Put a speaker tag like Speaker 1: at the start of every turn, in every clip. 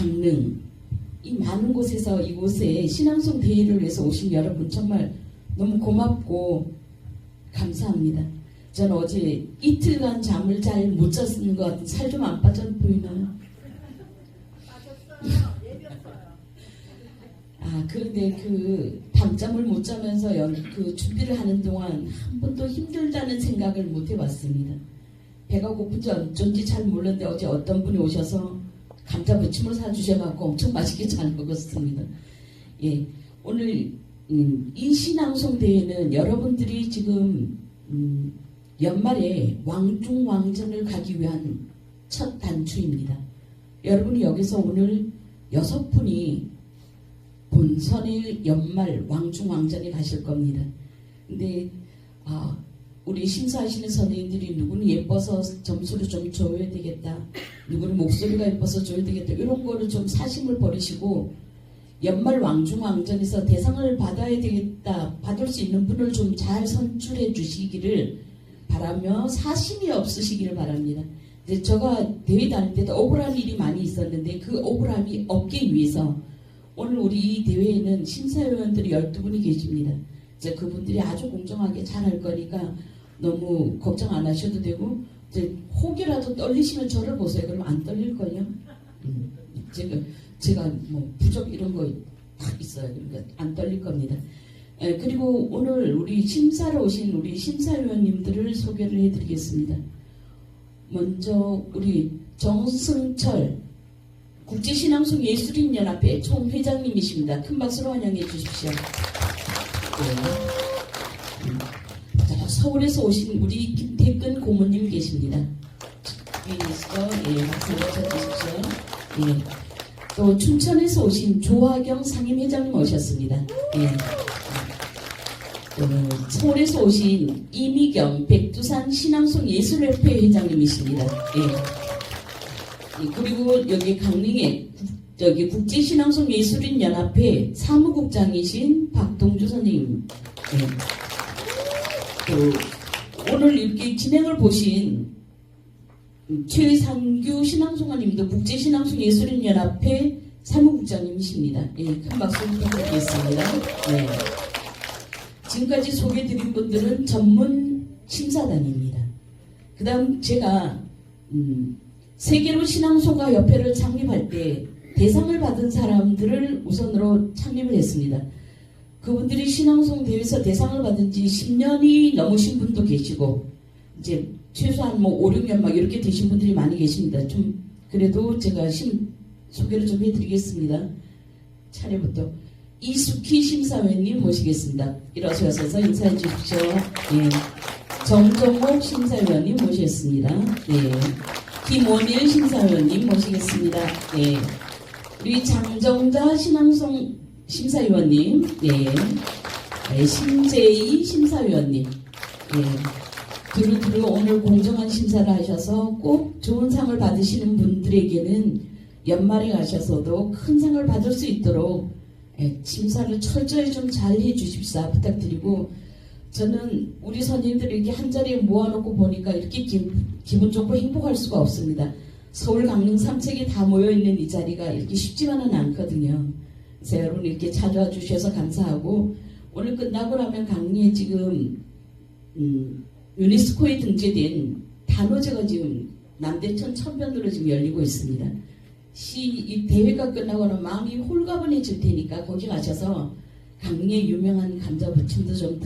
Speaker 1: 강릉 이 많은 곳에서 이곳에 신앙송 대회를 위해서 오신 여러분 정말 너무 고맙고 감사합니다. 저는 어제 이틀간 잠을 잘 못 잤는 것 같은 살 좀 안 빠져 보이나요? 그런데 그 밤잠을 못 자면서 그 준비를 하는 동안 한 번도 힘들다는 생각을 못 해봤습니다. 배가 고픈지 어쩐지 잘 몰랐는데 어제 어떤 분이 오셔서 감자 부침을 사주셔갖고 엄청 맛있게 잘 먹었습니다. 예, 오늘 이 신앙송 대회는 여러분들이 지금 연말에 왕중왕전을 가기 위한 첫 단추입니다. 여러분이 여기서 오늘 6분이 본선의 연말 왕중왕전에 가실 겁니다. 근데 우리 심사하시는 선생님들이 누구는 예뻐서 점수를 좀 줘야 되겠다, 누구는 목소리가 예뻐서 줘야 되겠다, 이런 거를 좀 사심을 버리시고 연말 왕중왕전에서 대상을 받아야 되겠다, 받을 수 있는 분을 좀 잘 선출해 주시기를 바라며 사심이 없으시기를 바랍니다. 근데 제가 대회 다닐 때도 억울한 일이 많이 있었는데 그 억울함이 없기 위해서 오늘 우리 이 대회에는 심사위원들이 12분이 계십니다. 이제 그분들이 아주 공정하게 잘할 거니까 너무 걱정 안 하셔도 되고, 이제 혹이라도 떨리시면 저를 보세요. 그럼 안 떨릴걸요? 제가 뭐 부적 이런 거 딱 있어요. 그러니까 안 떨릴 겁니다. 그리고 오늘 우리 심사로 오신 우리 심사위원님들을 소개를 해드리겠습니다. 먼저 우리 정승철 국제신앙송 예술인연합회 총회장님이십니다. 큰 박수로 환영해 주십시오. 자, 서울에서 오신 우리 김태근 고모님 계십니다. 위에서 박수로 쳐주십시오. 또 춘천에서 오신 조화경 상임회장님 오셨습니다. 서울에서 오신 이미경 백두산 신앙송 예술협회 회장님이십니다. 그리고 여기 강릉에 국제신앙송 예술인연합회 사무국장이신 박동주 선생님. 오늘 이렇게 진행을 보신 최상규 신앙송가님도 국제신앙송 예술인연합회 사무국장님이십니다. 큰 박수 부탁드리겠습니다. 지금까지 소개해드린 분들은 전문 심사단입니다. 그 다음 제가 세계로 신앙송가 협회를 창립할 때 대상을 받은 사람들을 우선으로 창립을 했습니다. 그분들이 신앙송 대회에서 대상을 받은 지 10년이 넘으신 분도 계시고 이제 최소한 뭐 5, 6년 막 이렇게 되신 분들이 많이 계십니다. 좀 그래도 제가 소개를 좀 해드리겠습니다. 차례부터 이숙희 심사위원님 모시겠습니다. 일어서셔서 인사해 주십시오. 정정옥 심사위원님 모시겠습니다. 김원일 심사위원님 모시겠습니다. 우리 장정자 신앙송 심사위원님, 심재희 심사위원님, 두루두루 오늘 공정한 심사를 하셔서 꼭 좋은 상을 받으시는 분들에게는 연말에 가셔서도 큰 상을 받을 수 있도록 심사를 철저히 좀 잘 해주십사 부탁드리고, 저는 우리 선생님들이 이렇게 한 자리에 모아놓고 보니까 이렇게 기분 좋고 행복할 수가 없습니다. 서울 강릉 삼척에 다 모여있는 이 자리가 이렇게 쉽지만은 않거든요. 그래서 여러분 이렇게 찾아와 주셔서 감사하고, 오늘 끝나고 나면 강릉에 지금 유네스코에 등재된 단오제가 지금 남대천 천변으로 지금 열리고 있습니다. 이 대회가 끝나고는 마음이 홀가분해질 테니까 거기 가셔서 강릉의 유명한 감자부침도 좀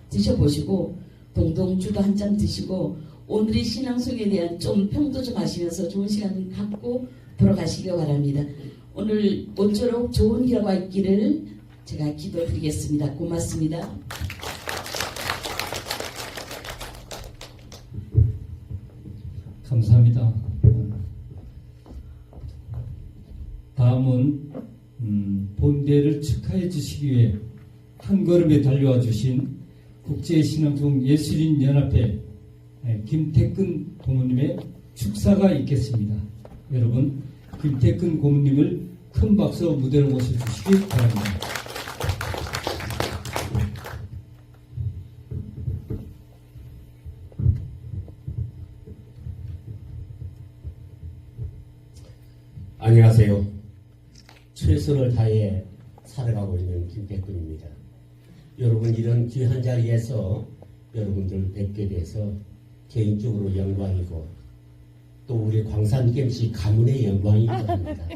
Speaker 1: 드셔보시고 동동주도 한 잔 드시고 오늘의 신앙송에 대한 좀 평도 좀 하시면서 좋은 시간 갖고 돌아가시기 바랍니다. 오늘 모쪼록 좋은 결과 있기를 제가 기도드리겠습니다. 고맙습니다.
Speaker 2: 감사합니다. 다음은 본대를 축하해 주시기 위해 한 걸음에 달려와 주신 국제신앙송 예술인연합회 김태근 고모님의 축사가 있겠습니다. 여러분 김태근 고모님을 큰 박수로 무대로 모셔주시기 바랍니다.
Speaker 3: 안녕하세요. 최선을 다해 살아가고 있는 김태근입니다. 여러분 이런 귀한 자리에서 여러분들 뵙게 돼서 개인적으로 영광이고 또 우리 광산김씨 가문의 영광이기도 합니다.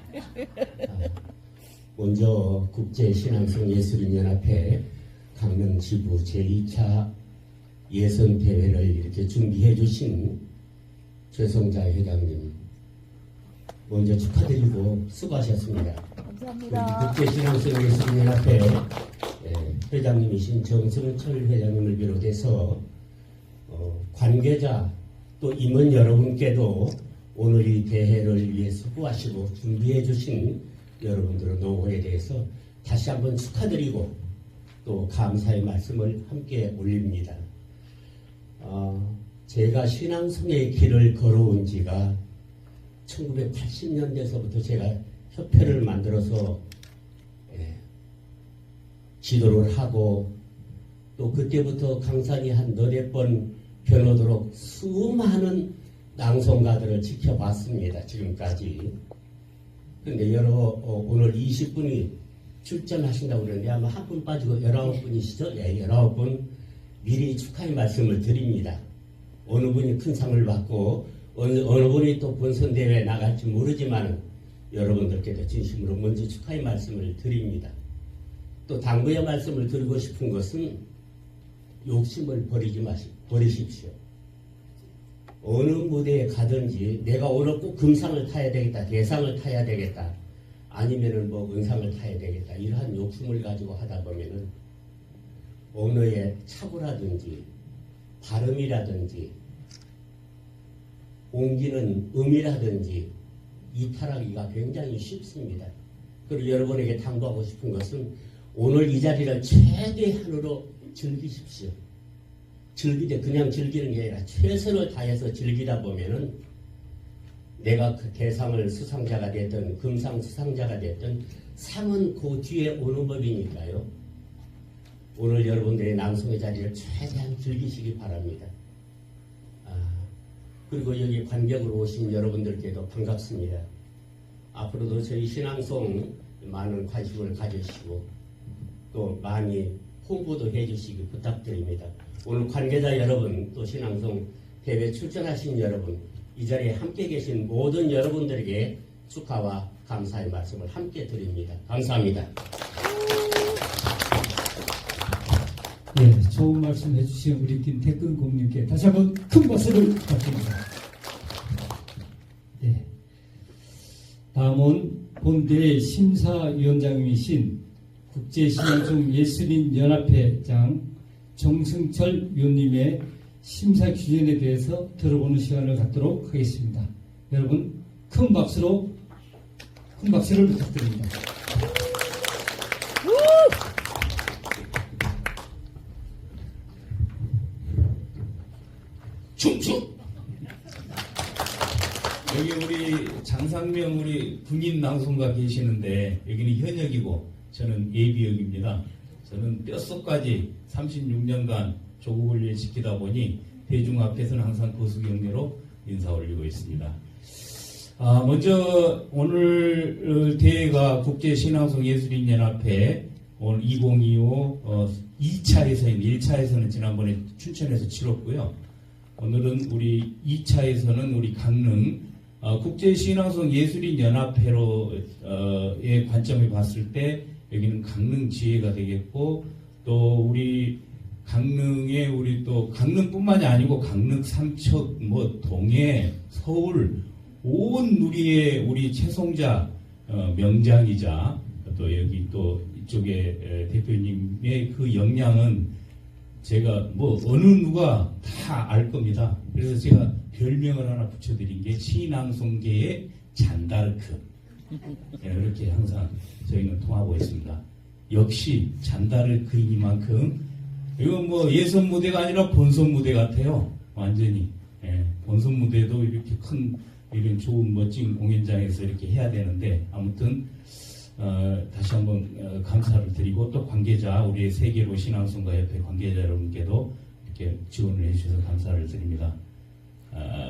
Speaker 3: 먼저 국제신앙송예술인연합회 강릉지부 제2차 예선대회를 이렇게 준비해 주신 최성자 회장님 먼저 축하드리고 수고하셨습니다.
Speaker 4: 감사합니다.
Speaker 3: 국제신앙송예술인연합회 회장님이신 정승철 회장님을 비롯해서 관계자 또 임원 여러분께도 오늘 이 대회를 위해 수고하시고 준비해 주신 여러분들의 노고에 대해서 다시 한번 축하드리고 또 감사의 말씀을 함께 올립니다. 제가 신앙송의 길을 걸어온 지가 1980년대서부터 제가 협회를 만들어서 지도를 하고 또 그때부터 강산이 한 너댓 번 변하도록 수많은 낭송가들을 지켜봤습니다. 지금까지. 그런데 오늘 20분이 출전하신다고 그러는데 아마 한 분 빠지고 19분이시죠? 예, 19분 미리 축하의 말씀을 드립니다. 어느 분이 큰 상을 받고 어느 분이 또 본선대회에 나갈지 모르지만 여러분들께도 진심으로 먼저 축하의 말씀을 드립니다. 또 당부의 말씀을 드리고 싶은 것은 욕심을 버리십시오. 어느 무대에 가든지 내가 오늘 꼭 금상을 타야 되겠다, 대상을 타야 되겠다, 아니면은 뭐 은상을 타야 되겠다 이러한 욕심을 가지고 하다 보면은 언어의 착오라든지 발음이라든지 옮기는 음이라든지 이탈하기가 굉장히 쉽습니다. 그리고 여러분에게 당부하고 싶은 것은 오늘 이 자리를 최대한으로 즐기십시오. 즐기되 그냥 즐기는 게 아니라 최선을 다해서 즐기다 보면은 내가 그 대상을 수상자가 됐든 금상 수상자가 됐든 상은 그 뒤에 오는 법이니까요. 오늘 여러분들의 낭송의 자리를 최대한 즐기시기 바랍니다. 그리고 여기 관객으로 오신 여러분들께도 반갑습니다. 앞으로도 저희 신앙송 많은 관심을 가지시고 또 많이 홍보도 해주시기 부탁드립니다. 오늘 관계자 여러분 또 신앙송 대회 출전하신 여러분 이 자리에 함께 계신 모든 여러분들에게 축하와 감사의 말씀을 함께 드립니다. 감사합니다.
Speaker 2: 네, 좋은 말씀 해주신 우리 김태근 공님께 다시 한번 큰 박수를 부탁드립니다. 네. 다음은 본대회 심사위원장이신 국제신앙송 예술인연합회장 정승철 위원님의 심사 기준에 대해서 들어보는 시간을 갖도록 하겠습니다. 여러분 큰 박수를 부탁드립니다.
Speaker 5: 충충! 여기 우리 장상명 우리 군인 낭송가 계시는데 여기는 현역이고 저는 예비역입니다. 저는 뼛속까지 36년간 조국을 위해 지키다 보니 대중 앞에서는 항상 거수경례로 인사 올리고 있습니다. 먼저 오늘 대회가 국제신앙송예술인연합회 오늘 2025 2차에서인 1차에서는 지난번에 춘천에서 치렀고요. 오늘은 우리 2차에서는 우리 강릉 국제신앙송예술인연합회로의 관점을 봤을 때 여기는 강릉 지회가 되겠고 또 우리 강릉에 우리 또 강릉뿐만이 아니고 강릉 삼척 뭐 동해 서울 온 누리의 우리 최송자 명장이자 또 여기 또 이쪽에 대표님의 그 역량은 제가 뭐 어느 누가 다 알 겁니다. 그래서 제가 별명을 하나 붙여드린 게 신앙송계의 잔다르크. 이렇게 항상 저희는 통하고 있습니다. 역시 잔다르크이니만큼 이건 뭐 예선 무대가 아니라 본선 무대 같아요. 완전히 본선 무대도 이렇게 큰 이런 좋은 멋진 공연장에서 이렇게 해야 되는데 아무튼 다시 한번 감사를 드리고 또 관계자 우리 세계로 신앙송가협회 관계자 여러분께도 이렇게 지원을 해주셔서 감사를 드립니다.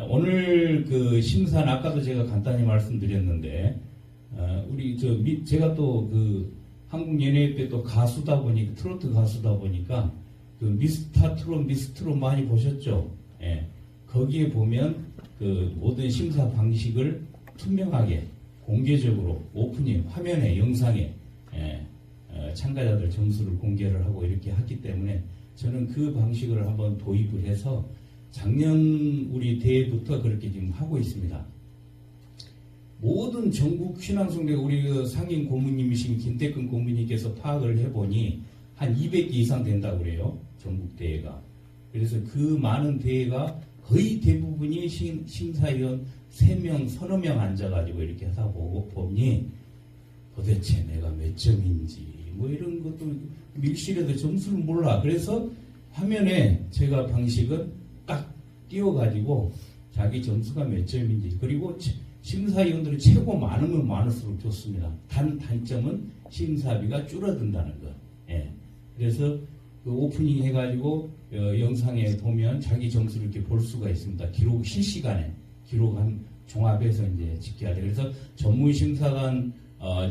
Speaker 5: 오늘 그 심사는 아까도 제가 간단히 말씀드렸는데 제가 또 그 한국연예회 또 가수다 보니까, 트로트 가수다 보니까, 그 미스트롯 많이 보셨죠? 예. 거기에 보면 그 모든 심사 방식을 투명하게, 공개적으로, 오프닝, 화면에, 영상에, 참가자들 점수를 공개를 하고 이렇게 하기 때문에 저는 그 방식을 한번 도입을 해서 작년 우리 대회부터 그렇게 지금 하고 있습니다. 모든 전국 신앙송대 우리 그 상임 고문님이신 김태근 고문님께서 파악을 해보니 한 200개 이상 된다고 그래요. 전국 대회가. 그래서 그 많은 대회가 거의 대부분이 심사위원 3명, 서너 명 앉아가지고 이렇게 하다 보니 도대체 내가 몇 점인지 뭐 이런 것도 밀실에도 점수를 몰라. 그래서 화면에 제가 방식은 딱 띄워가지고 자기 점수가 몇 점인지, 그리고 심사위원들이 최고 많으면 많을수록 좋습니다. 단점은 심사비가 줄어든다는 거. 예. 그래서 그 오프닝 해가지고 영상에 보면 자기 점수를 이렇게 볼 수가 있습니다. 기록 실시간에 기록한 종합해서 이제 집계하죠. 그래서 전문 심사관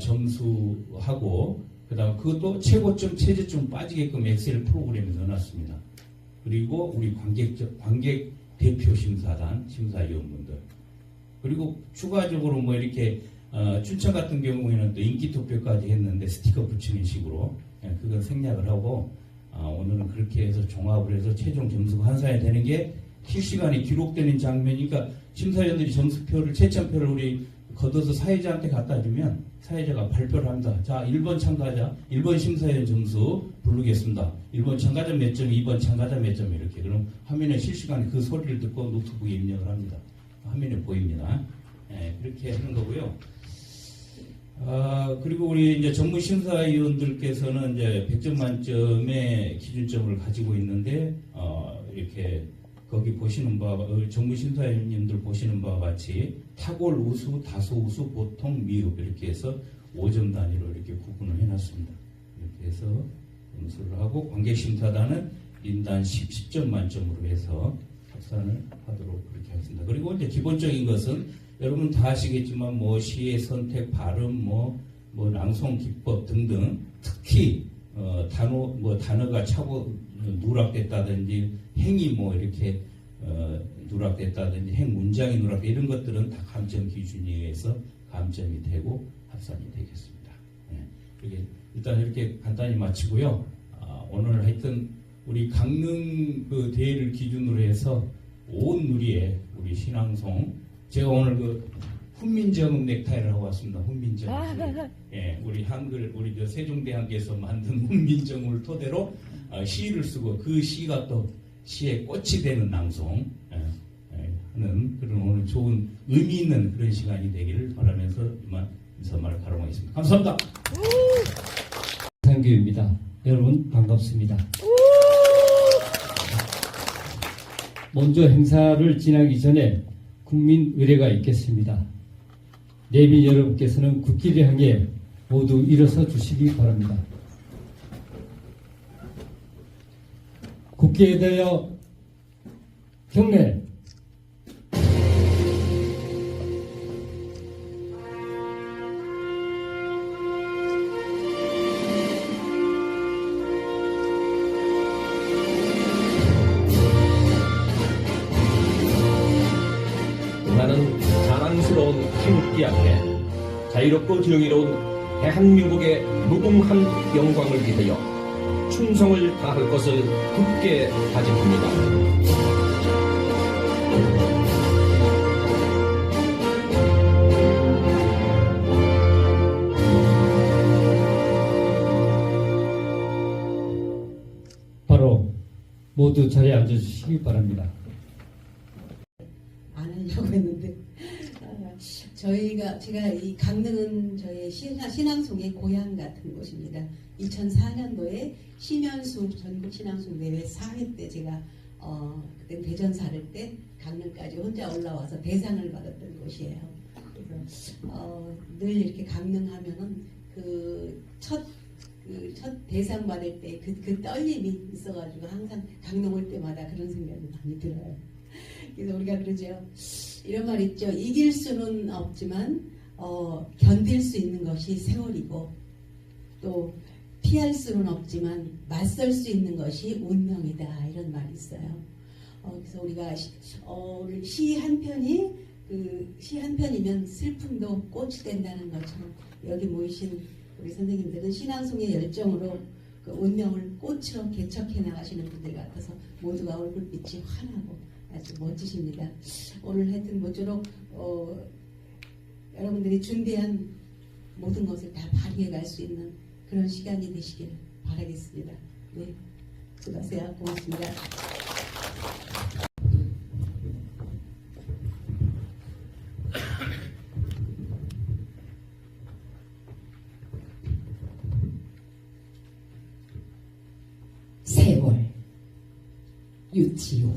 Speaker 5: 점수하고 그다음 그것도 최고점, 최저점 빠지게끔 엑셀 프로그램에 넣어놨습니다. 그리고 우리 관객 대표 심사단 심사위원분들, 그리고 추가적으로 뭐 이렇게 춘천 같은 경우에는 또 인기 투표까지 했는데 스티커 붙이는 식으로 그걸 생략을 하고 오늘은 그렇게 해서 종합을 해서 최종 점수가 환산이 되는 게 실시간에 기록되는 장면이니까 심사위원들이 점수표를 채점표를 우리 걷어서 사회자한테 갖다 주면 사회자가 발표를 합니다. 자, 1번 참가자, 1번 심사위원 점수 부르겠습니다. 1번 참가자 몇 점, 2번 참가자 몇 점 이렇게. 그럼 화면에 실시간에 그 소리를 듣고 노트북에 입력을 합니다. 화면에 보입니다. 그렇게 하는 거고요. 그리고 우리 이제 전문 심사위원들께서는 이제 100점 만점의 기준점을 가지고 있는데, 이렇게 거기 보시는 바와, 전문 심사위원님들 보시는 바와 같이 탁월 우수, 다소 우수, 보통, 미흡 이렇게 해서 5점 단위로 이렇게 구분을 해놨습니다. 이렇게 해서 점수를 하고 관객 심사단은 인단 10점 만점으로 해서 합산을 하도록 그렇게 하겠습니다. 그리고 이제 기본적인 것은 여러분 다 아시겠지만 뭐 시의 선택, 발음, 뭐 낭송 기법 등등, 특히 단어가 차고 누락됐다든지 행이 뭐 이렇게 누락됐다든지 행 문장이 누락됐다 이런 것들은 다 감점 기준에 의해서 감점이 되고 합산이 되겠습니다. 일단 이렇게 간단히 마치고요. 오늘 하여튼 우리 강릉 그 대회를 기준으로 해서 온 누리에 우리 신앙송, 제가 오늘 그 훈민정음 넥타이를 하고 왔습니다. 훈민정음. 우리 한글, 우리 저 세종대왕께서 만든 훈민정음을 토대로 시를 쓰고 그 시가 또 시의 꽃이 되는 낭송 하는 그런 오늘 좋은 의미 있는 그런 시간이 되기를 바라면서 이만 인사말을 가로하겠습니다. 감사합니다.
Speaker 2: 상규입니다. 여러분 반갑습니다. 먼저 행사를 지나기 전에 국민 의례가 있겠습니다. 내빈 여러분께서는 국기를 향해 모두 일어서 주시기 바랍니다. 국기에 대하여 경례.
Speaker 4: 나는 자랑스러운 태극기 앞에 자유롭고 정의로운 대한민국의 무궁한 영광을 위하여 충성을 다할 것을 굳게 다짐합니다.
Speaker 2: 바로 모두 자리에 앉아주시기 바랍니다.
Speaker 6: 안 하려고 했는데 제가 이 강릉은 저의 신앙송의 고향 같은 곳입니다. 2004년도에 심연수 전국 신앙송 대회 4회 때 제가 그때 대전 살을 때 강릉까지 혼자 올라와서 대상을 받았던 곳이에요. 그래서 늘 이렇게 강릉 하면은 첫 대상 받을 때 그 떨림이 있어가지고 항상 강릉 올 때마다 그런 생각이 많이 들어요. 그래서 우리가 그러죠. 이런 말 있죠. 이길 수는 없지만 견딜 수 있는 것이 세월이고 또 피할 수는 없지만 맞설 수 있는 것이 운명이다 이런 말이 있어요. 그래서 우리가 시 한 편이 시 한 편이면 슬픔도 꽃이 된다는 것처럼 여기 모이신 우리 선생님들은 신앙송의 열정으로 그 운명을 꽃으로 개척해 나가시는 분들 같아서 모두가 얼굴빛이 환하고 아주 멋지십니다. 오늘 하여튼 모쪼록 여러분들이 준비한 모든 것을 다 발휘해 갈 수 있는 그런 시간이 되시기를 바라겠습니다. 네, 수고하세요. 고맙습니다.
Speaker 1: 세월 유치화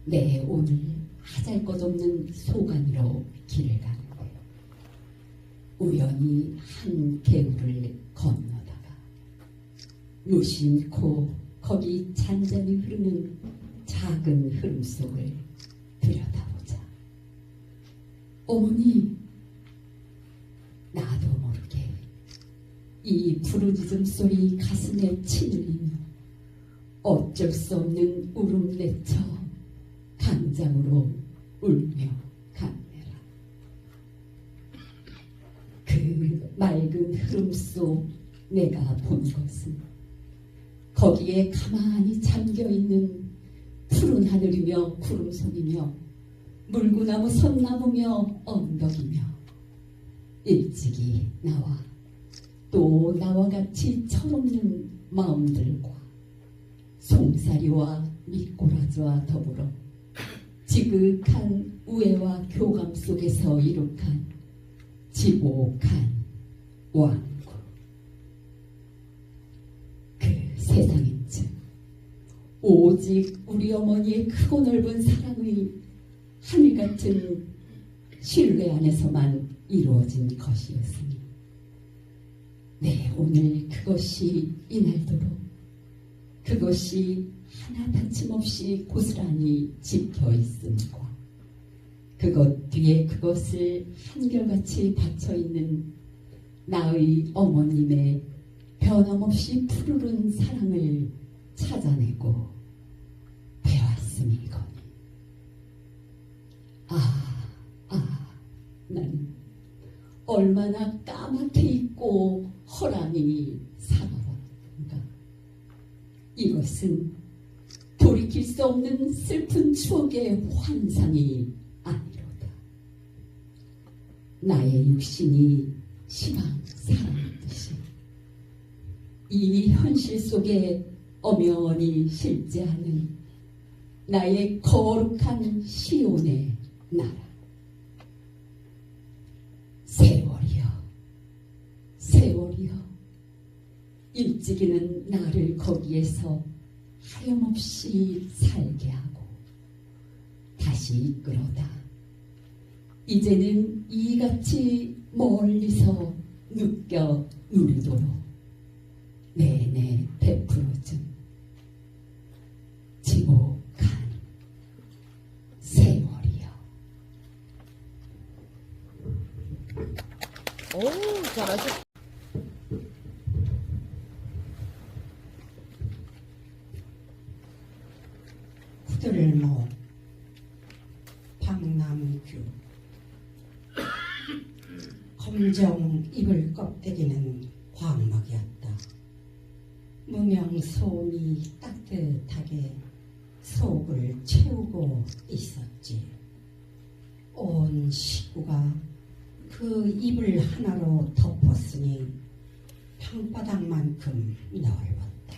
Speaker 1: 내 오늘 하잘것없는 소관으로 길을 가는데 우연히 한 개울을 건너다가 무심코 거기 잔잔히 흐르는 작은 흐름 속을 들여다보자 어머니 나도 모르게 이 부르짖음 소리 가슴에 치밀리며 어쩔 수 없는 울음 내쳐 강장으로 울며 갔네라. 그 맑은 흐름 속 내가 본 것은 거기에 가만히 잠겨있는 푸른 하늘이며 구름선이며 물구나무 선나무며 언덕이며 일찍이 나와 또 나와 같이 철없는 마음들과 송사리와 미꾸라지와 더불어 지극한 우애와 교감 속에서 이룩한 지복한 왕국 그 세상인즉 오직 우리 어머니의 크고 넓은 사랑의 하늘같은 신뢰 안에서만 이루어진 것이었으니 네, 오늘 그것이 이날도록 그것이 하나 다침없이 고스란히 지켜 있음과 그것 뒤에 그것을 한결같이 받쳐 있는 나의 어머님의 변함없이 푸르른 사랑을 찾아내고 배웠음이거니 난 얼마나 까맣게 있고 허랑이 살아왔는가. 이것은 돌이킬 수 없는 슬픈 추억의 환상이 아니로다. 나의 육신이 시방 살아있듯이 이 현실 속에 엄연히 실제하는 나의 거룩한 시온의 나라. 세월이여 일찍이는 나를 거기에서 하염없이 살게 하고 다시 이끌어다 이제는 이같이 멀리서 느껴 누리도록 내내 베풀어준 지복한 세월이여.
Speaker 7: 오, 잘하셨.
Speaker 8: 후들목 박남규 검정 이불 껍데기는 광막이었다. 무명 소음이 따뜻하게 속을 채우고 있었지. 온 식구가 그 이불 하나로 덮었으니 방바닥만큼 넓었다.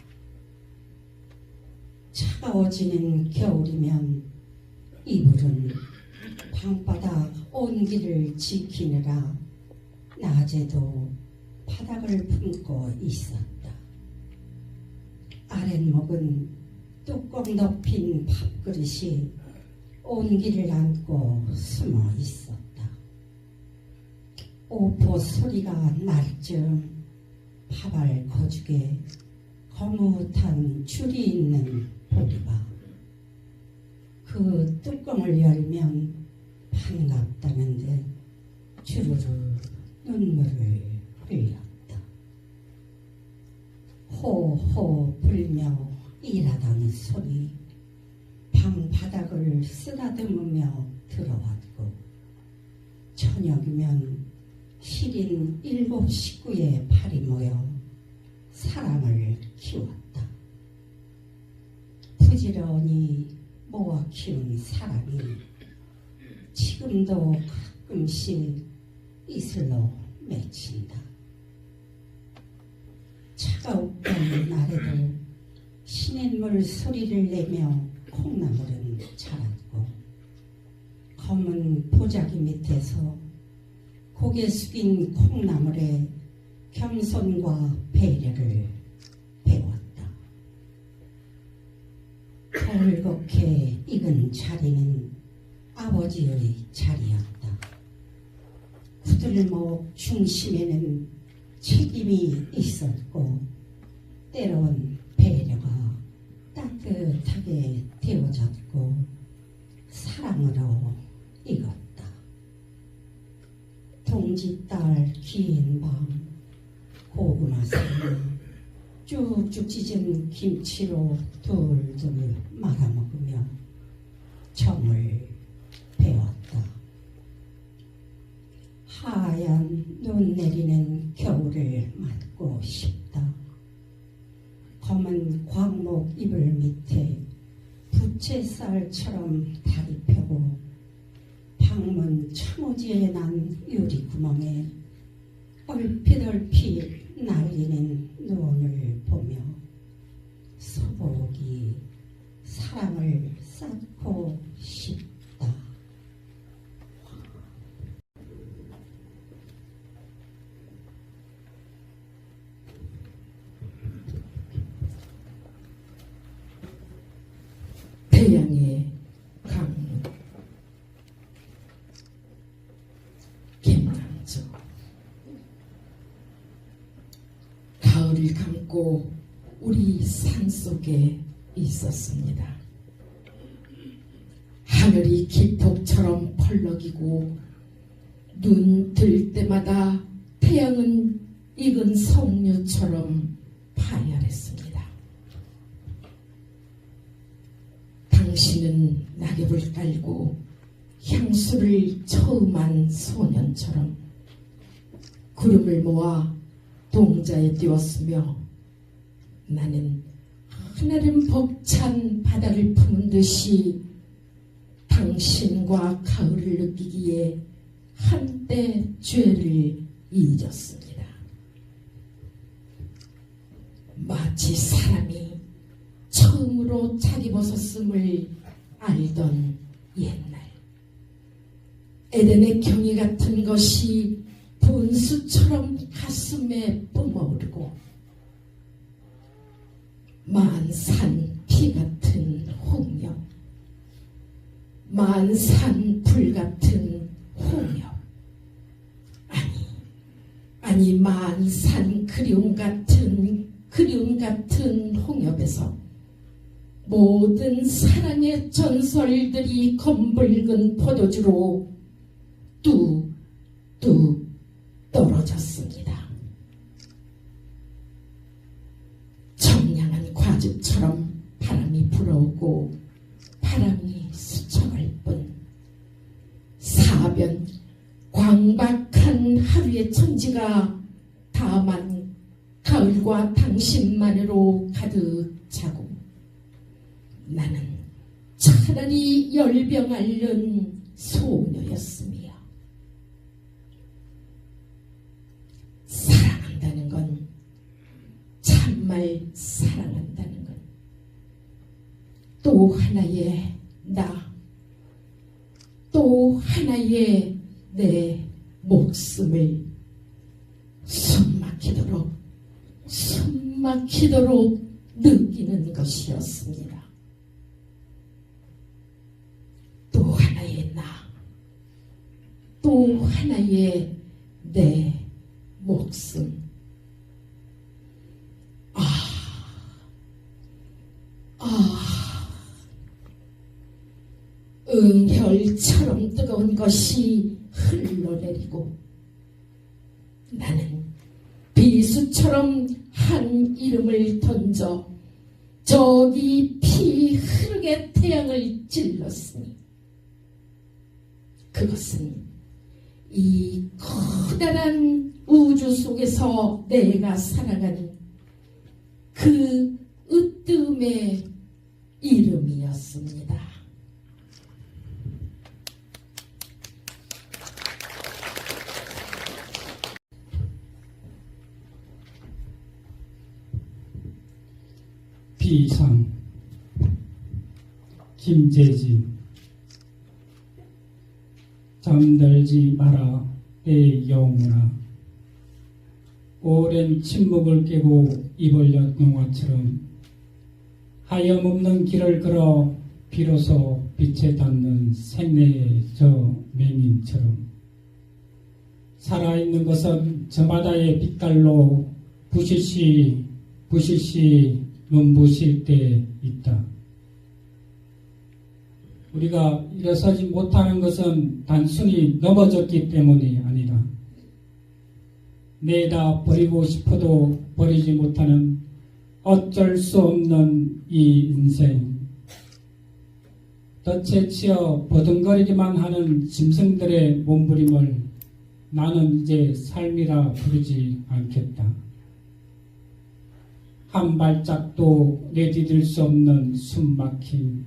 Speaker 8: 차가워지는 겨울이면 이불은 방바닥 온기를 지키느라 낮에도 바닥을 품고 있었다. 아랫목은 뚜껑 덮인 밥그릇이 온기를 안고 숨어 있었다. 오포 소리가 날 즈음 밥알 거죽에 거뭇한 줄이 있는 보리밥. 그 뚜껑을 열면 반갑다는데 주르르 눈물을 흘렸다. 호호 불며 일하던 소리 방 바닥을 쓰다듬으며 들어왔고 저녁이면 실인 7 식구의 팔이 모여 사람을 키웠다. 부지런히 모아 키운 사람이 지금도 가끔씩 이슬로 맺힌다. 차가웠던 날에도 시냇물 소리를 내며 콩나물은 자랐고 검은 보자기 밑에서 고개 숙인 콩나물에 겸손과 배려를 배웠다. 벌겋게 익은 자리는 아버지의 자리였다. 구들목 중심에는 책임이 있었고 때론 배려가 따뜻하게 데워졌고 사랑으로 익었다. 동지딸 긴 밤 고구마 삶에 쭉쭉 찢은 김치로 돌돌 말아먹으며 정을 배웠다. 하얀 눈 내리는 겨울을 맞고 싶다. 검은 광목 이불 밑에 부채살처럼 다리 펴고 방문 창호지에 난 유리 구멍에 얼핏얼핏 날리는 눈을 보며 소복이 사랑을 쌓고 싶다.
Speaker 1: 태양의 강릉 김남주. 가을을 감고 우리 산속에 있었습니다. 하늘이 기폭처럼 펄럭이고 눈 들 때마다 태양은 익은 석류처럼 파열했습니다. 당신은 낙엽을 깔고 향수를 처음한 소년처럼 구름을 모아 동자에 띄웠으며 나는 하늘은 벅찬 바다를 품은 듯이 당신과 가을을 느끼기에 한때 죄를 잊었습니다. 마치 사람이 처음으로 자리 벗었음을 알던 옛날 에덴의 경이 같은 것이 분수처럼 가슴에 뿜어오르고 만산 피 같은 홍역, 만산 불 같은 홍역, 아니 만산 그리움 같은 홍역에서 모든 사랑의 전설들이 검붉은 포도주로 뚝뚝 떨어졌습니다. 청량한 과즙처럼 바람이 불어오고 바람이 스쳐갈 뿐 사변 광박한 하루의 천지가 다만 가을과 당신만으로 가득 차고 나는 차라리 열병 앓는 소녀였으며 사랑한다는 건 정말 사랑한다는 건 또 하나의 나, 또 하나의 내 목숨을 숨막히도록 느끼는 것이었습니다. 또 하나의 나, 또 하나의 내 목숨. 응혈처럼 뜨거운 것이 흘러내리고
Speaker 7: 버리고 나는 비수처럼 한 이름을 던져 저기 피 흐르게 태양을 찔렀으니 그것은 이 커다란 우주 속에서 내가 살아가는 그 으뜸의 이름이었습니다.
Speaker 2: 비상 김재진 잠들지 마라 내 영혼아. 오랜 침묵을 깨고 입을 연 영화처럼 하염없는 길을 걸어 비로소 빛에 닿는 생애의 저 맹인처럼 살아있는 것은 저 바다의 빛깔로 부시시 눈부실 때 있다. 우리가 일어서지 못하는 것은 단순히 넘어졌기 때문이 아니라 내다 버리고 싶어도 버리지 못하는 어쩔 수 없는 이 인생, 덫에 치여 버둥거리기만 하는 짐승들의 몸부림을 나는 이제 삶이라 부르지 않겠다. 한 발짝도 내디딜 수 없는 숨막힘,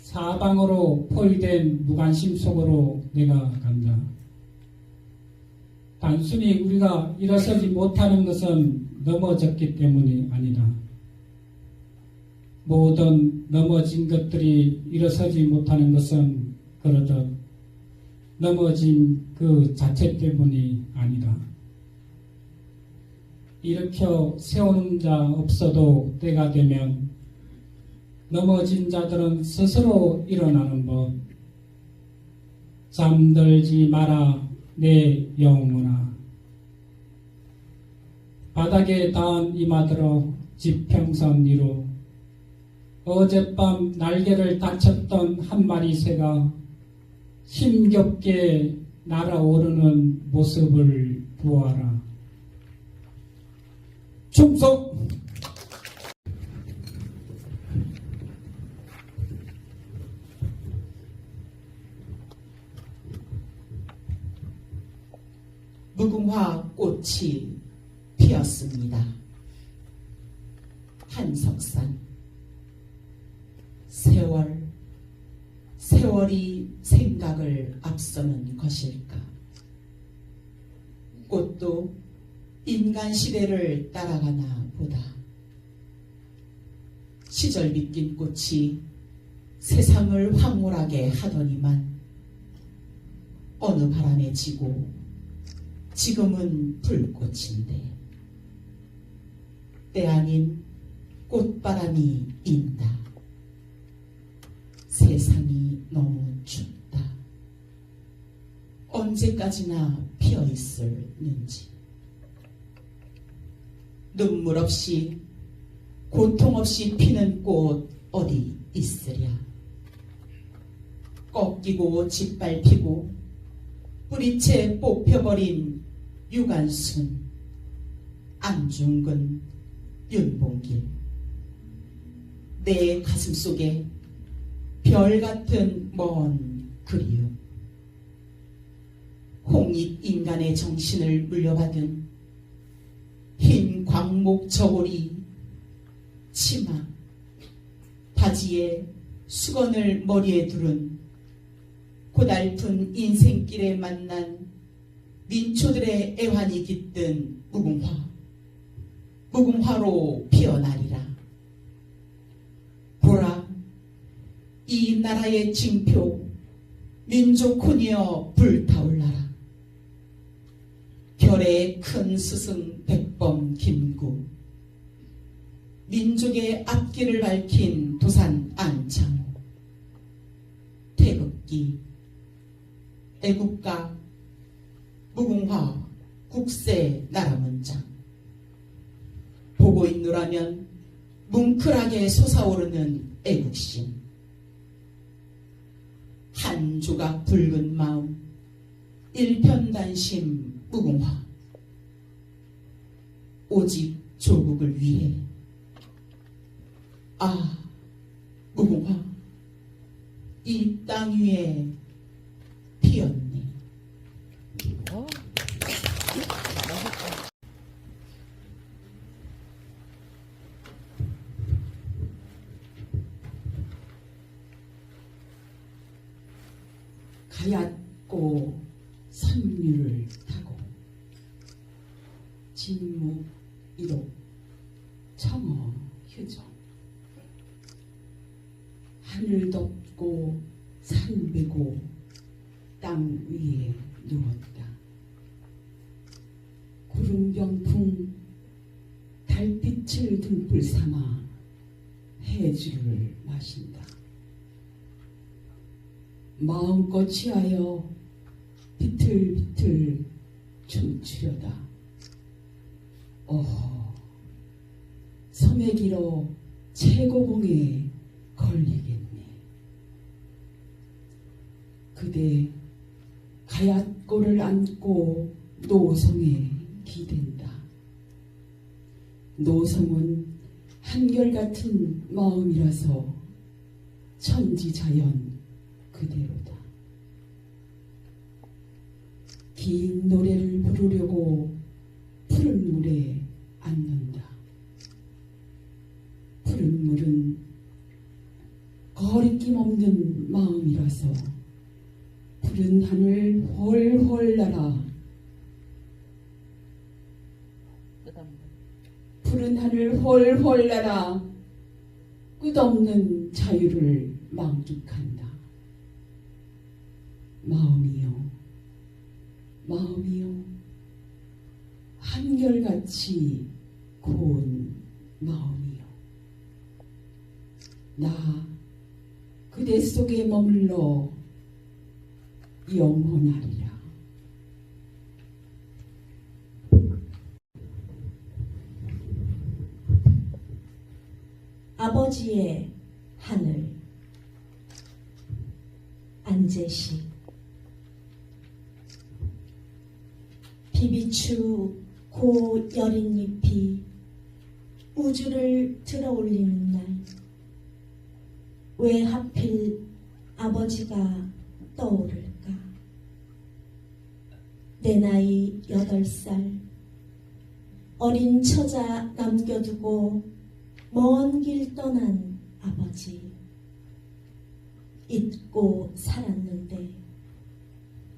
Speaker 2: 사방으로 포위된 무관심 속으로 내가 간다. 단순히 우리가 일어서지 못하는 것은 넘어졌기 때문이 아니라 모든 넘어진 것들이 일어서지 못하는 것은 그러듯 넘어진 그 자체 때문이 아니라 일으켜 세우는 자 없어도 때가 되면 넘어진 자들은 스스로 일어나는 법. 잠들지 마라 내 영혼아. 바닥에 닿은 이마들어 지평선 위로 어젯밤 날개를 다쳤던 한 마리 새가 힘겹게 날아오르는 모습을 보아라. 충성!
Speaker 1: 무궁화 꽃이 피었습니다. 한석산 세월이 생각을 앞서는 것일까? 꽃도 인간 시대를 따라가나 보다. 시절 빗긴 꽃이 세상을 황홀하게 하더니만 어느 바람에 지고 지금은 불꽃인데 때 아닌 꽃바람이 인다. 세상이 너무 춥다. 언제까지나 피어있을는지. 눈물 없이 고통 없이 피는 꽃 어디 있으랴. 꺾이고 짓밟히고 뿌리채 뽑혀버린 유관순, 안중근, 윤봉길. 내 가슴 속에 별 같은 먼 그리움. 홍익 인간의 정신을 물려받은 흰 광목 저고리, 치마, 바지에 수건을 머리에 두른 고달픈 인생길에 만난 민초들의 애환이 깃든 무궁화로 피어나리라. 보라, 이 나라의 징표 민족혼이여 불타올라라. 별의 큰 스승 백범 김구, 민족의 앞길을 밝힌 도산 안창호, 태극기, 애국가, 무궁화, 국세 나라문장. 보고 있노라면 뭉클하게 솟아오르는 애국심. 한 조각 붉은 마음, 일편단심 무궁화 오직 조국을 위해 무궁화 이 땅 위에 피었네. 가얗고 선율을 타고 진묵 이록 청어 휴정 하늘 덮고 산 베고 땅 위에 누웠다. 구름병풍 달빛을 등불 삼아 해주를 마신다. 마음껏 취하여 비틀비틀 춤추려다. 소매기로 최고봉에 걸리겠네. 그대 가얏골을 안고 노성에 기댄다. 노성은 한결같은 마음이라서 천지자연 그대로다. 긴 노래를 부르려고 푸른 물에 앉는다. 푸른 물은 거리낌 없는 마음이라서 푸른 하늘 훨훨 날아 푸른 하늘 훨훨 날아 끝없는 자유를 망tuk한다. 마음이요, 마음이요, 한결같이 고운 마음이요. 나 그대 속에 머물러 영원하리라.
Speaker 9: 아버지의 하늘 안재시 비비추 고 여린 잎이 우주를 들어올리는 날 왜 하필 아버지가 떠오를까? 내 나이 8살 어린 처자 남겨두고 먼 길 떠난 아버지 잊고 살았는데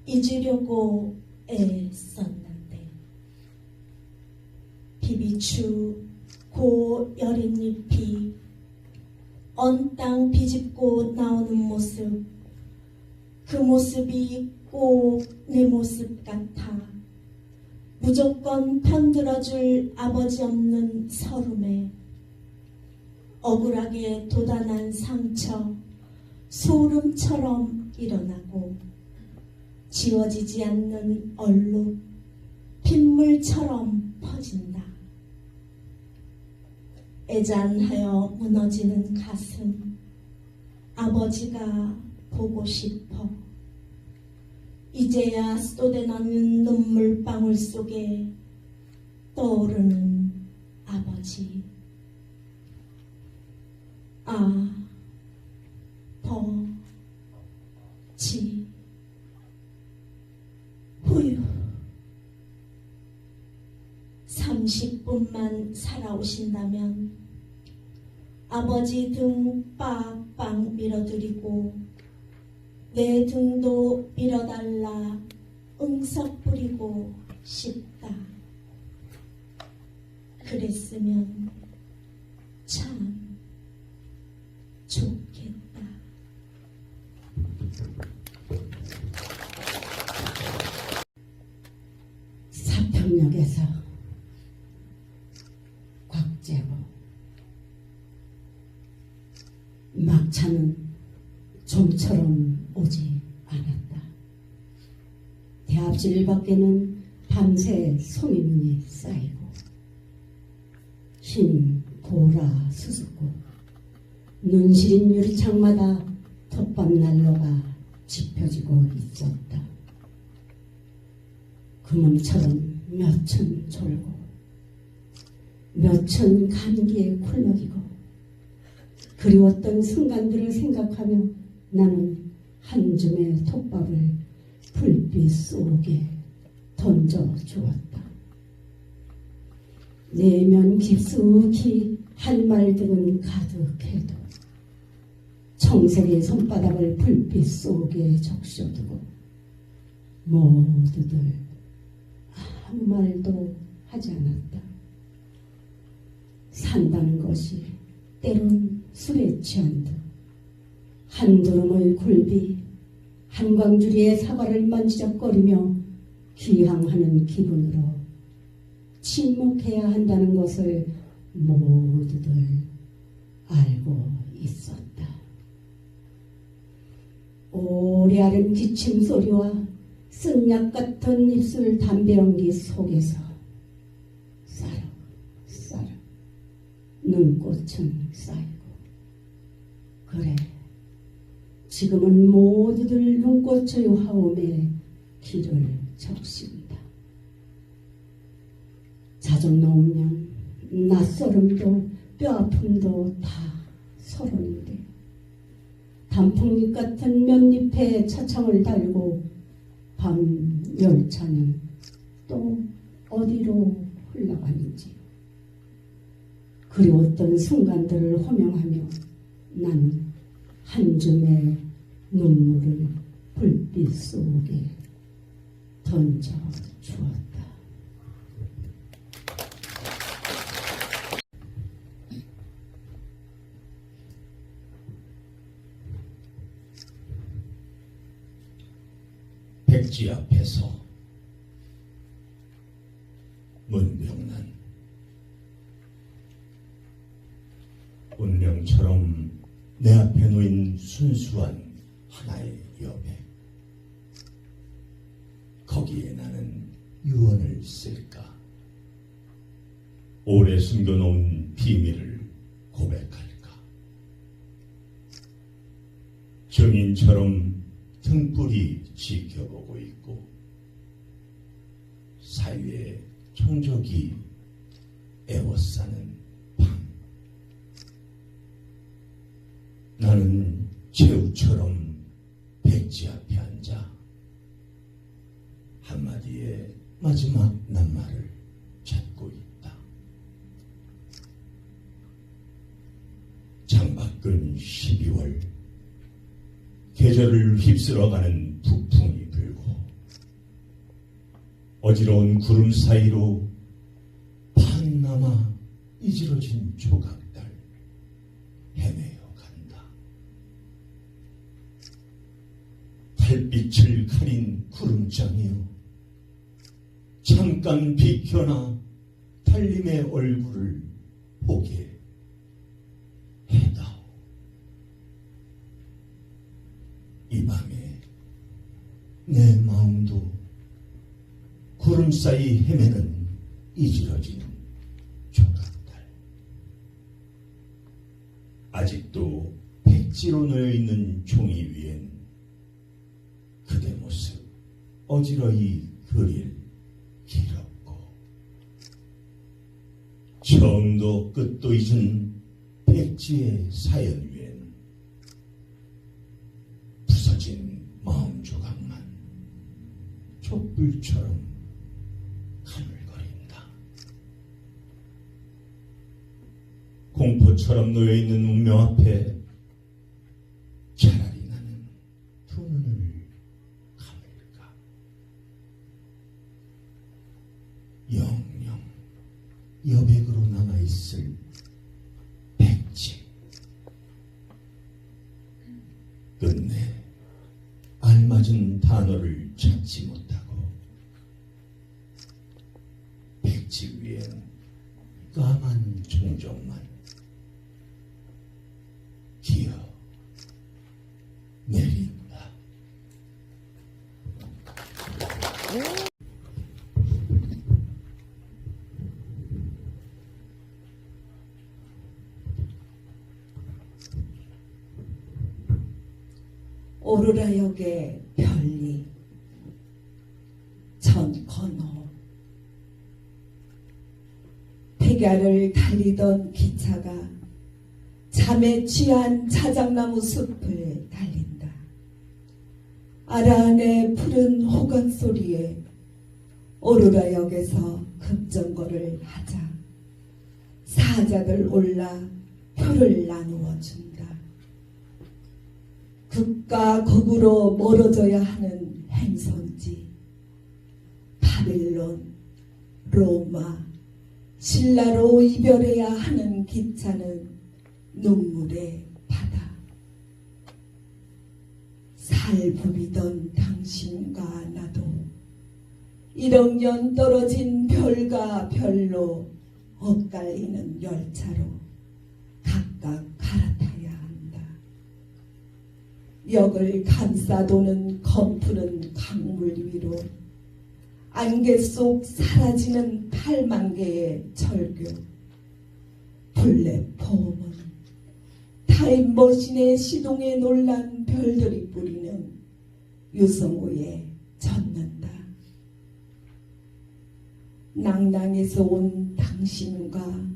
Speaker 9: 잊으려고 애썼는데 비비추 고 여린 잎이 언 땅 비집고 나오는 모습 그 모습이 꼭 내 모습 같아 무조건 편들어줄 아버지 없는 서름에 억울하게 돋아난 상처 소름처럼 일어나고 지워지지 않는 얼룩 빗물처럼 퍼진다. 애잔하여 무너지는 가슴 아버지가 보고 싶어 이제야 쏟아나는 눈물방울 속에 떠오르는 아버지 아버지 후유 30분만 살아오신다면 아버지 등 빡빡 밀어드리고 내 등도 밀어달라 응석 부리고 싶다. 그랬으면 참 좋겠다.
Speaker 8: 사평역에서 곽재고 막차는 좀처럼 오지 않았다. 대합실 밖에는 밤새 소민이 쌓이고 흰 보라 수수고 눈시린 유리창마다 톱밥 난로가 지펴지고 있었다. 금은처럼 몇천 졸고 몇천 감기에 굴러기고 그리웠던 순간들을 생각하며 나는 한 줌의 톱밥을 불빛 속에 던져 주었다. 내면 깊숙이 할 말들은 가득해도 청색의 손바닥을 불빛 속에 적셔두고 모두들 아무 말도 하지 않았다. 산다는 것이 때론 술에 취한 듯 한두름의 굴비 한광주리의 사과를 만지작거리며 귀향하는 기분으로 침묵해야 한다는 것을 모두들 알고 있었다. 오래아른 기침 소리와 쓴약 같은 입술 담배 연기 속에서 싸르 눈꽃은 쌓이고 그래 지금은 모두들 눈꽃의 화음에 길을 적신다. 자정 넘으면 낯설음도 뼈아픔도 다 서러운데 단풍잎 같은 면잎에 차창을 달고 밤 열차는 또 어디로 흘러가는지 그리웠던 순간들을 호명하며 나는 한 줌의 눈물을 불빛 속에 던져 주었다.
Speaker 10: 백지 앞에서 문병난 운명처럼 내 앞에 놓인 순수한 하나의 여백 거기에 나는 유언을 쓸까? 오래 숨겨놓은 비밀을 고백할까? 증인처럼 등불이 지켜보고 있고 사위의 총적이 애워싸는 밤 나는 최우처럼 백지 앞에 앉아 한마디의 마지막 낱말을 찾고 있다. 창밖은 12월 계절을 휩쓸어가는 북풍이 불고 어지러운 구름 사이로 반남아 이지러진 조각들 헤매어 간다. 달빛을 가린 구름장이요 잠깐 비켜나 달님의 얼굴을 보게 해다오. 이 밤에 내 마음도 구름 사이 헤매는 이지러진 조각들 아직도 백지로 놓여있는 종이 위엔 그대 모습 어지러이 그릴 길었고 처음도 끝도 잊은 백지의 사연 위엔 부서진 마음 조각만 촛불처럼 가물거린다. 공포처럼 놓여있는 운명 앞에 차라리 나는 두 눈을 감을까? 영영 여백으로 남아있을 백지 끝내 알맞은 단어를 찾지 못하고 백지 위엔 까만 종족만 기어 내린다.
Speaker 1: 오로라 역의 별리 전건호
Speaker 11: 백야를 달리던 기차가 잠에 취한 자작나무 숲을 달린다. 아라한의 푸른 호건 소리에 오로라역에서 급정거를 하자 사자들 올라 표를 나누어 준다. 극과 극으로 멀어져야 하는 행선지 바빌론, 로마, 신라로 이별해야 하는 기차는 눈물의 바다. 살부비던 당신과 나도 1억 년 떨어진 별과 별로 엇갈리는 열차로 각각 갈아타야 한다. 역을 감싸도는 검푸른 강물 위로 안개 속 사라지는 8만 개의 철교. 플랫폼은 타임머신의 시동에 놀란 별들이 뿌리는 유성호에 젖는다. 낭낭에서 온 당신과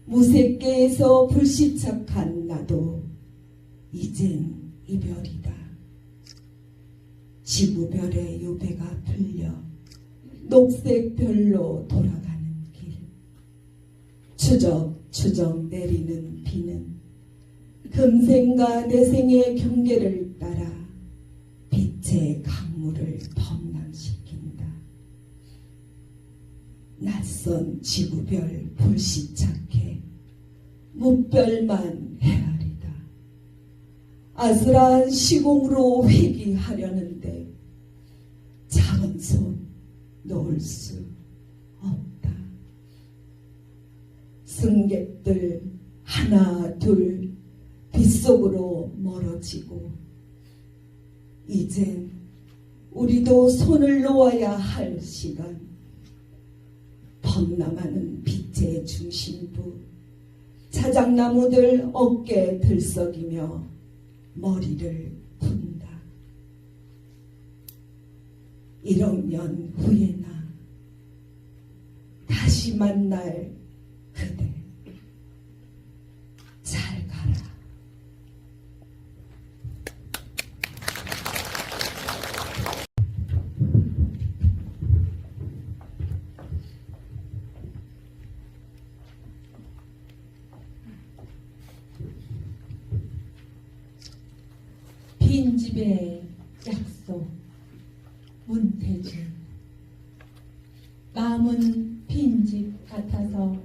Speaker 11: 무색계에서 불시착한 나도 이젠 이별이다. 지구별의 유배가 풀려 녹색별로 돌아가는 길. 추적추적 내리는 비는 금생과 내생의 경계를 따라 빛의 강물을 범람시킨다. 낯선 지구별 불시착해 무별만 헤아리다. 아슬한 시공으로 회귀하려는데 작은 손 놓을 수 없다. 승객들 하나 둘 빗속으로 멀어지고 이젠 우리도 손을 놓아야 할 시간. 범람하는 빛의 중심부 자작나무들 어깨 들썩이며 머리를 푼다. 1억 년 후에나 다시 만날 그대 잘 가라.
Speaker 7: 빈집의 약속. 문태주. 마음은 빈집 같아서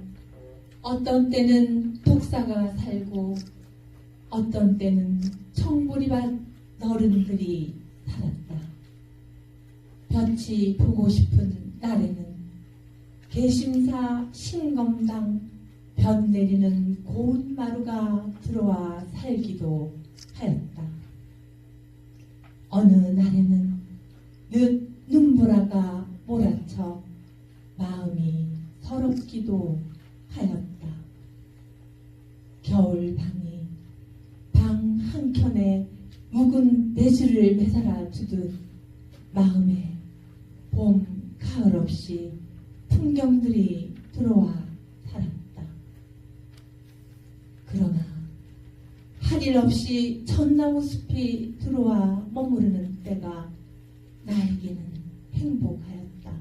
Speaker 7: 어떤 때는 독사가 살고 어떤 때는 청보리밭 어른들이 살았다. 볕이 보고 싶은 날에는 개심사 신검당 볕 내리는 고운 마루가 들어와 살기도 하였다. 어느 날에는 늦 눈보라가 몰아쳐 마음이 서럽기도 하였다. 겨울방이 방 한켠에 묵은 내주를 매달아 주듯 마음에 봄, 가을 없이 풍경들이 들어와 살았다. 그러나 할 일 없이 전나무 숲이 들어와 머무르는 때가 나에게는 행복하였다.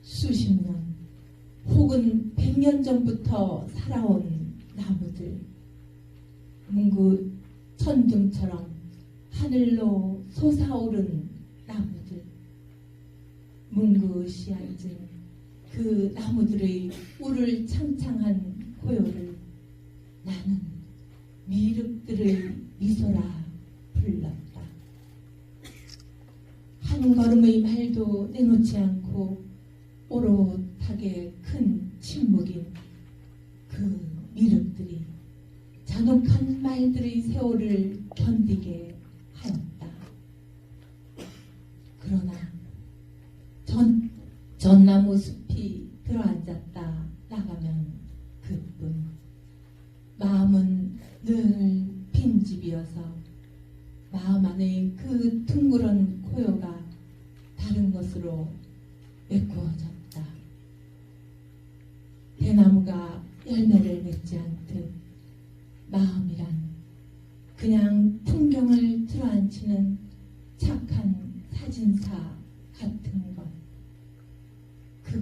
Speaker 7: 수십 년 혹은 100년 전부터 살아온 나무들, 문구 천둥처럼 하늘로 솟아오른 나무들, 문구시 앉은 그 나무들의 울을 창창한 고요를 나는 미륵들의 미소라 불렀다. 한 걸음의 말도 내놓지 않고 오롯하게 큰 침묵인 그 미륵들이 잔혹한 말들의 세월을 견디게 하였다. 그러나 전나무 숲이 들어앉았다 나가면 그뿐. 마음은 늘 빈집이어서 마음 안에 그 둥그런 고요가 다른 것으로 메꾸어졌다.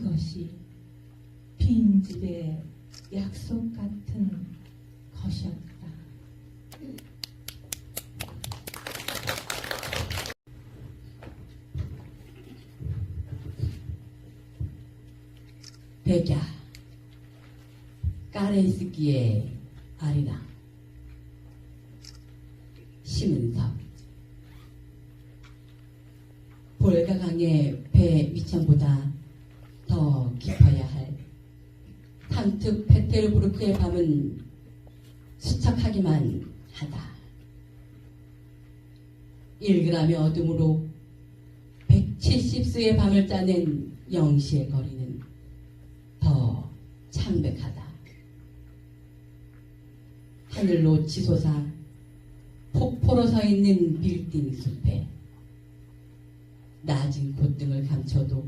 Speaker 7: 그것이 빈집의 약속 같은 것이었다.
Speaker 1: 백야 까레스기의 아리랑 심은섭 볼가강의 배 밑천보다 더 깊어야 할 상트 페테르부르크의 밤은 수척하기만 하다. 1g의 어둠으로 170수의 밤을 짜낸 영시의 거리는 더 창백하다. 하늘로 치솟아 폭포로 서 있는 빌딩 숲에 낮은 콧등을 감춰도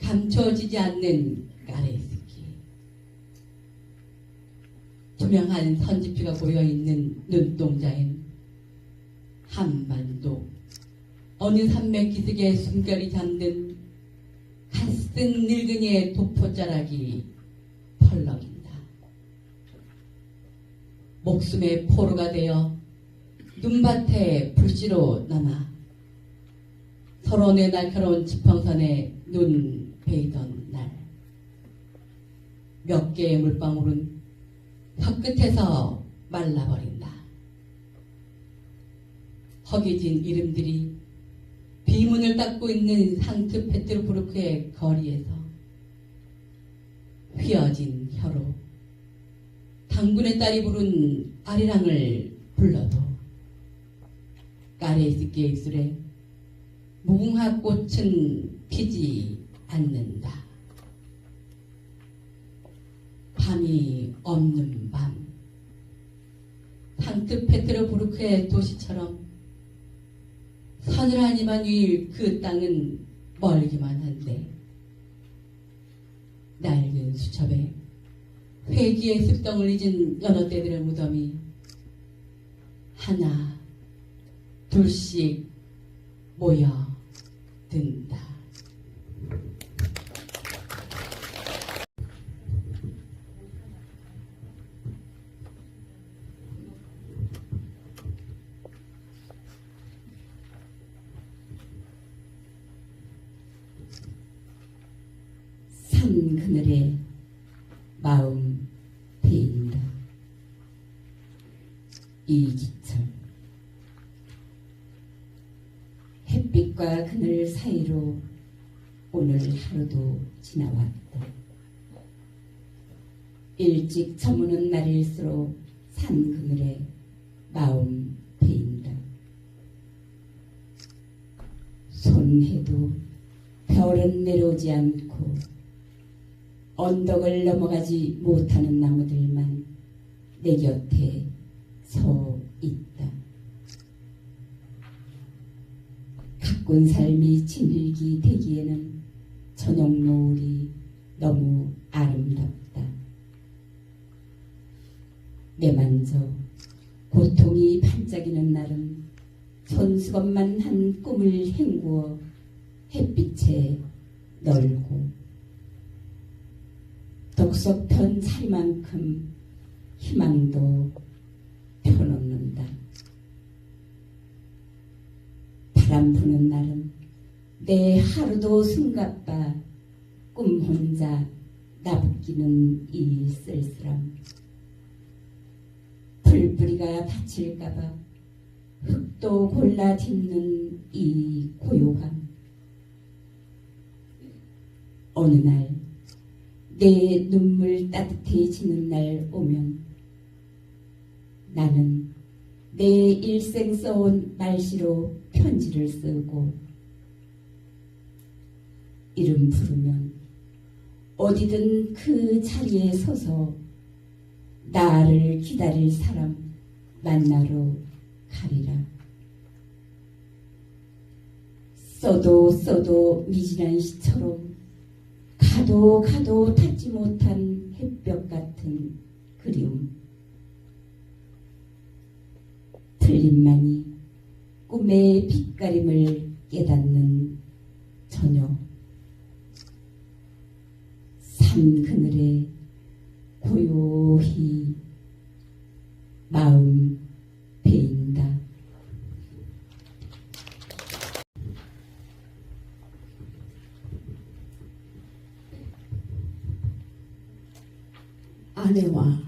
Speaker 1: 감춰지지 않는 까레스키. 투명한 선지피가 고여있는 눈동자엔 한반도 어느 산맥 기슭에 숨결이 잠든 갓쓴 늙은이의 도포자락이 펄럭인다. 목숨의 포로가 되어 눈밭에 불씨로 남아 서론의 날카로운 지평선에 눈 베이던 날, 몇 개의 물방울은 혀끝에서 말라버린다. 허기진 이름들이 비문을 닦고 있는 상트페테르부르크의 거리에서 휘어진 혀로 당군의 딸이 부른 아리랑을 불러도 까레스키의 입술에 무궁화 꽃은 피지 않는다. 밤이 없는 밤, 상트페테르부르크의 도시처럼 서늘하니만 위일 그 땅은 멀기만 한데 낡은 수첩에 회기의 습성을 잊은 여러 때들의 무덤이 하나 둘씩 모여든다. 산 그늘에 마음 베인다. 이기철. 햇빛과 그늘 사이로 오늘 하루도 지나왔다. 일찍 저무는 날일수록 산 그늘에 마음 베인다. 손해도 별은 내려오지 않고 언덕을 넘어가지 못하는 나무들만 내 곁에 서 있다. 가꾼 삶이 진흙이 되기에는 저녁 노을이 너무 아름답다. 내만져 고통이 반짝이는 날은 손수건만 한 꿈을 헹구어 햇빛에 널고 독서편 차리만큼 희망도 펴놓는다. 바람 부는 날은 내 하루도 숨가빠 꿈 혼자 나부끼는 이 쓸쓸함. 풀뿌리가 다칠까봐 흙도 골라 짚는 이 고요함. 어느 날 내 눈물 따뜻해지는 날 오면 나는 내 일생 써온 말시로 편지를 쓰고 이름 부르면 어디든 그 자리에 서서 나를 기다릴 사람 만나러 가리라. 써도 미진한 시처럼 가도 닿지 못한 햇볕 같은 그리움. 틀림만이 꿈의 빛가림을 깨닫는 저녁.
Speaker 8: 산 그늘에 고요히 마음 베인다. 아내와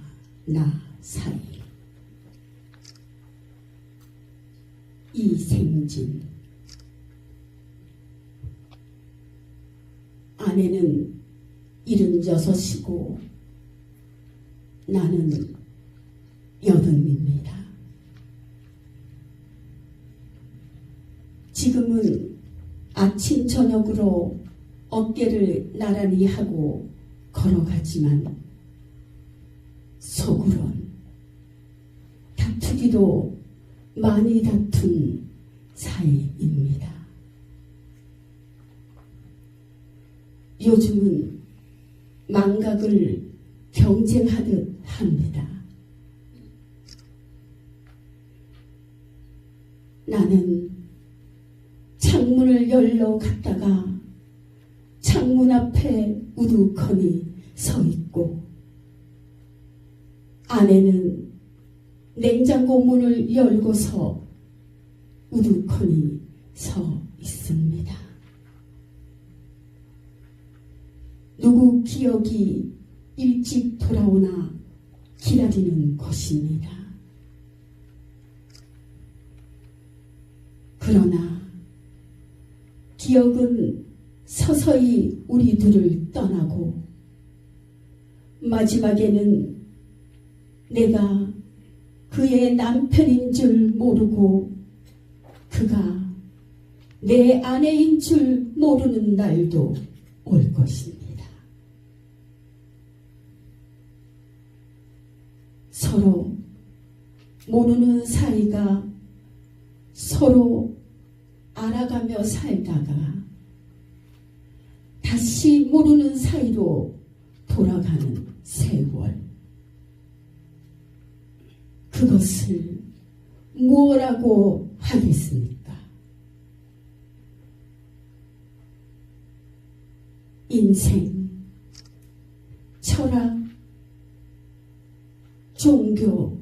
Speaker 8: 나 사이 이생진. 아내는 76이고 나는 80입니다. 지금은 아침 저녁으로 어깨를 나란히 하고 걸어가지만 속으론 다투기도 많이 다툰 사이입니다. 요즘은 망각을 경쟁하듯 합니다. 나는 창문을 열러 갔다가 창문 앞에 우두커니 서 있고 아내는 냉장고 문을 열고서 우두커니 서 있습니다. 누구 기억이 일찍 돌아오나 기다리는 것입니다. 그러나 기억은 서서히 우리들을 떠나고 마지막에는 내가 그의 남편인 줄 모르고 그가 내 아내인 줄 모르는 날도 올 것입니다. 서로 모르는 사이가 서로 알아가며 살다가 다시 모르는 사이로 돌아가는 세월. 그것을 무엇라고 하겠습니까? 인생, 철학, 종교.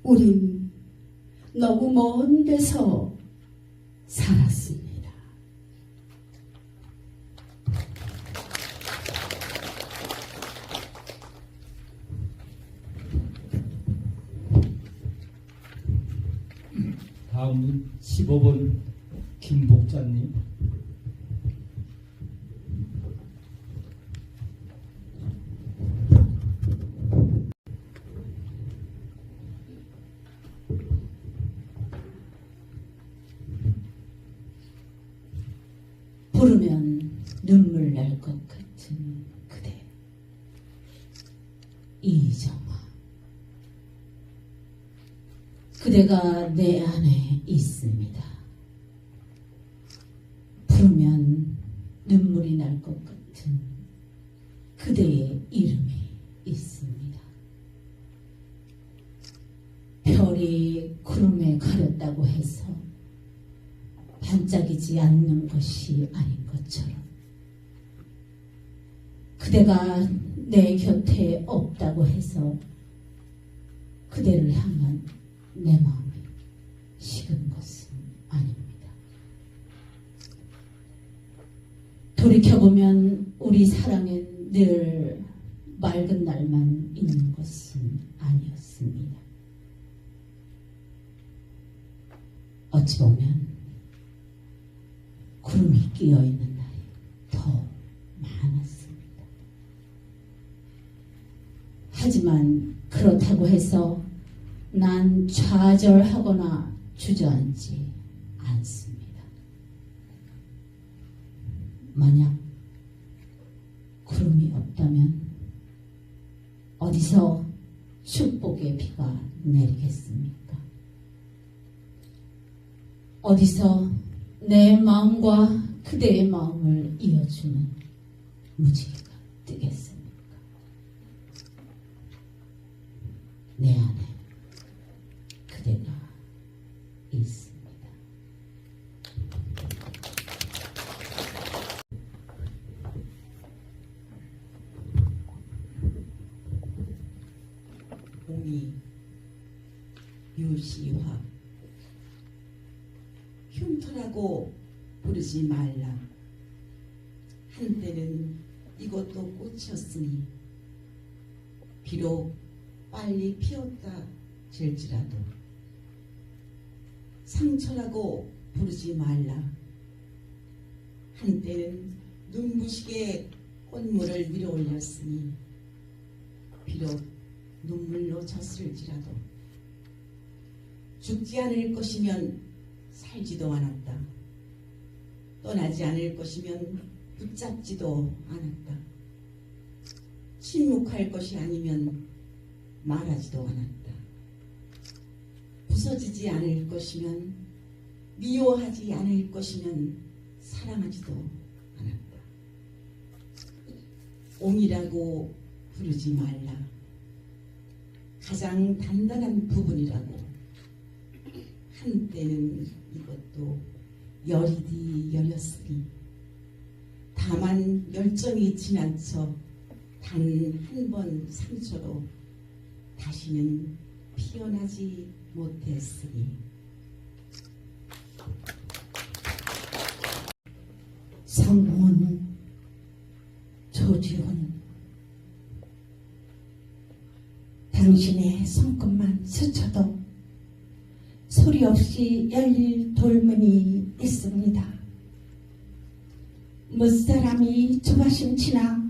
Speaker 8: 우린 너무 먼 데서 살았습니다.
Speaker 2: 다음은 15번 김복자님.
Speaker 1: 부르면 눈물 날 것 같은 그대 이정아. 그대가 내 안에 있습니다. 부르면 눈물이 날 것 같은 그대의 이름이 있습니다. 별이 구름에 가렸다고 해서 반짝이지 않는 것이 아닌 것처럼 그대가 내 곁에 없다고 해서 그대를 향한 내 마음이 식은 것은 아닙니다. 돌이켜보면 우리 사랑엔 늘 맑은 날만 있는 것은 아니었습니다. 어찌 보면 구름이 끼어있는 날이 더 많았습니다. 하지만 그렇다고 해서 난 좌절하거나 주저앉지 않습니다. 만약 구름이 없다면 어디서 축복의 비가 내리겠습니까? 어디서 내 마음과 그대의 마음을 이어주는 무지개가 뜨겠습니까? 내 안에 그대가 있습니다. 봄이 유시화 흉터라고 부르지 말라. 한때는 이것도 꽃이었으니 비록 빨리 피었다 질지라도 상처라고 부르지 말라. 한때는 눈부시게 꽃물을 밀어 올렸으니 비록 눈물로 젖을지라도 죽지 않을 것이면 살지도 않았다. 떠나지 않을 것이면 붙잡지도 않았다. 침묵할 것이 아니면 말하지도 않았다. 부서지지 않을 것이면 미워하지 않을 것이면 사랑하지도 않았다. 옹이라고 부르지 말라. 가장 단단한 부분이라고. 한때는 이것도 열이디 열렸으니 다만 열정이 지나쳐 단 한 번 상처로 다시는 피어나지 못했으니.
Speaker 8: 성문 조지훈, 당신의 손끝만 스쳐도 소리 없이 열릴 돌문이 있습니다. 무사람이 조바심 치나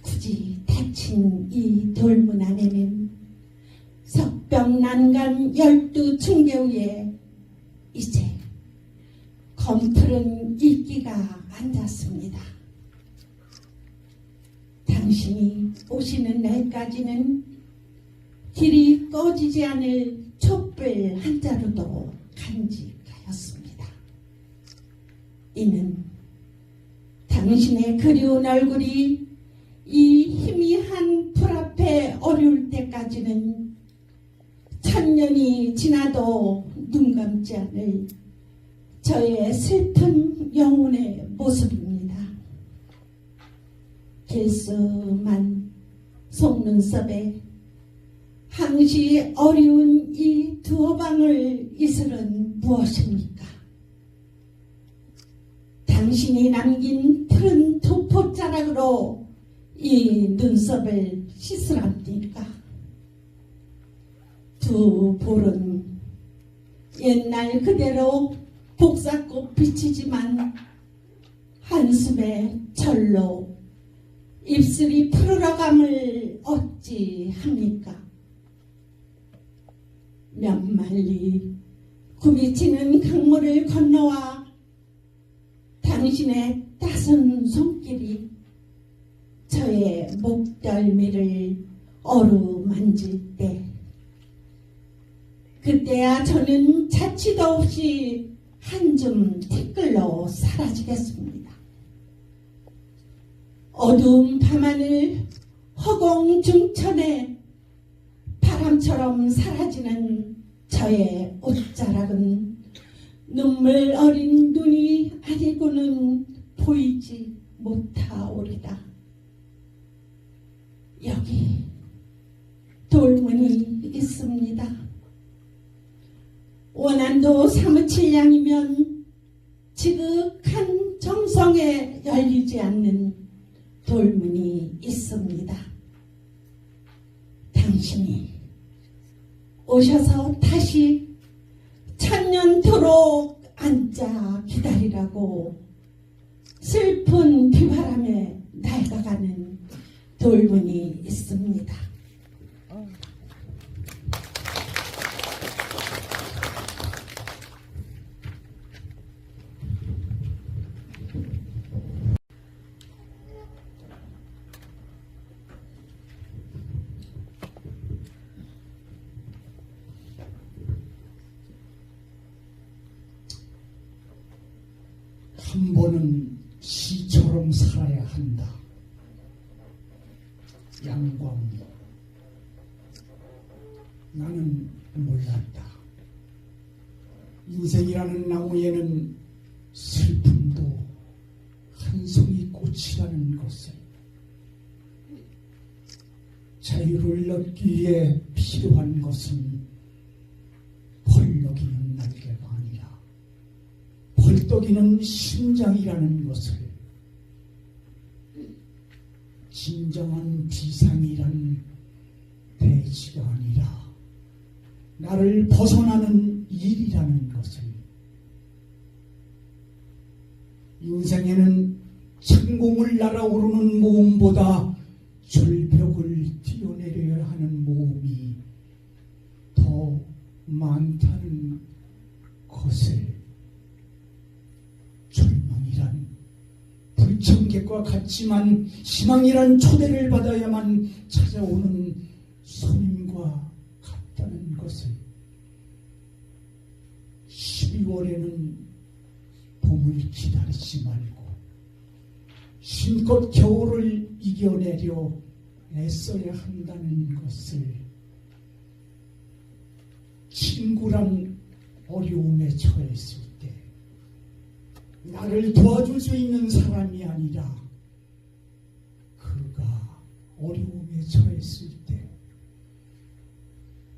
Speaker 8: 굳이 닫힌 이 돌문 안에는 석병난간 12층계위에 이제 검푸른 이끼가 앉았습니다. 당신이 오시는 날까지는 길이 꺼지지 않을 촛불 한 자루도 간직하였습니다. 이는 당신의 그리운 얼굴이 이 희미한 불 앞에 어려울 때까지는 1000년이 지나도 눈 감지 않을 저의 슬픈 영혼의 모습입니다. 길스만 속눈썹에 항시 어려운 이 두어 방울 이슬은 무엇입니까? 당신이 남긴 푸른 도포자락으로 이 눈썹을 씻으랍니까? 두 볼은 옛날 그대로 복사꽃 비치지만 한숨에 절로 입술이 푸르러감을 어찌합니까? 몇 마리 굽이치는 강물을 건너와 당신의 따스한 손길이 저의 목덜미를 어루만질 때, 그때야 저는 자취도 없이 한줌 티끌로 사라지겠습니다. 어두운 밤하늘 허공중천에 바람처럼 사라지는 저의 옷자락은 눈물 어린 눈이 아니고는 보이지 못하오리다. 여기 돌문이 있습니다. 원안도 사무칠 양이면 지극한 정성에 열리지 않는 돌문이 있습니다. 당신이 오셔서 다시 1000년토록 앉아 기다리라고 슬픈 비바람에 낡아가는 돌문이 있습니다.
Speaker 2: 한 번은 시처럼 살아야 한다. 양광. 나는 몰랐다. 인생이라는 나무에는 슬픔도 한 송이 꽃이라는 것을. 자유를 얻기에 필요한 것은 벌떡이는 날개가 아니라 벌떡이는 심장이라는 것을, 진정한 비상이란 대지가 아니라 나를 벗어나는 일이라는 것을, 인생에는 천공을 날아오르는 모험보다 절벽을 뛰어내려야 하는 모험이 더 많다는 것을, 절망이란 불청객과 같지만 희망이란 초대를 받아야만 찾아오는 손님과 같다는 것을, 12월에는 봄을 기다리지 말고 힘껏 겨울을 이겨내려 애써야 한다는 것을, 친구란 어려움에 처했을 때 나를 도와줄 수 있는 사람이 아니라 그가 어려움에 처했을 때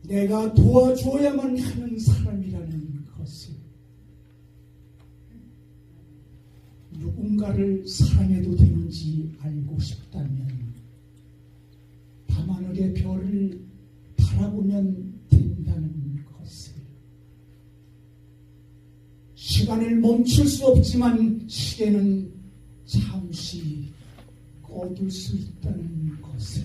Speaker 2: 내가 도와줘야만 하는 사람이라는 것을, 누군가를 사랑해도 되는지 알고 싶다면 밤하늘의 별을 바라보면 된다는 것을, 시간을 멈출 수 없지만 시계는 잠시 꺼둘 수 있다는 것을,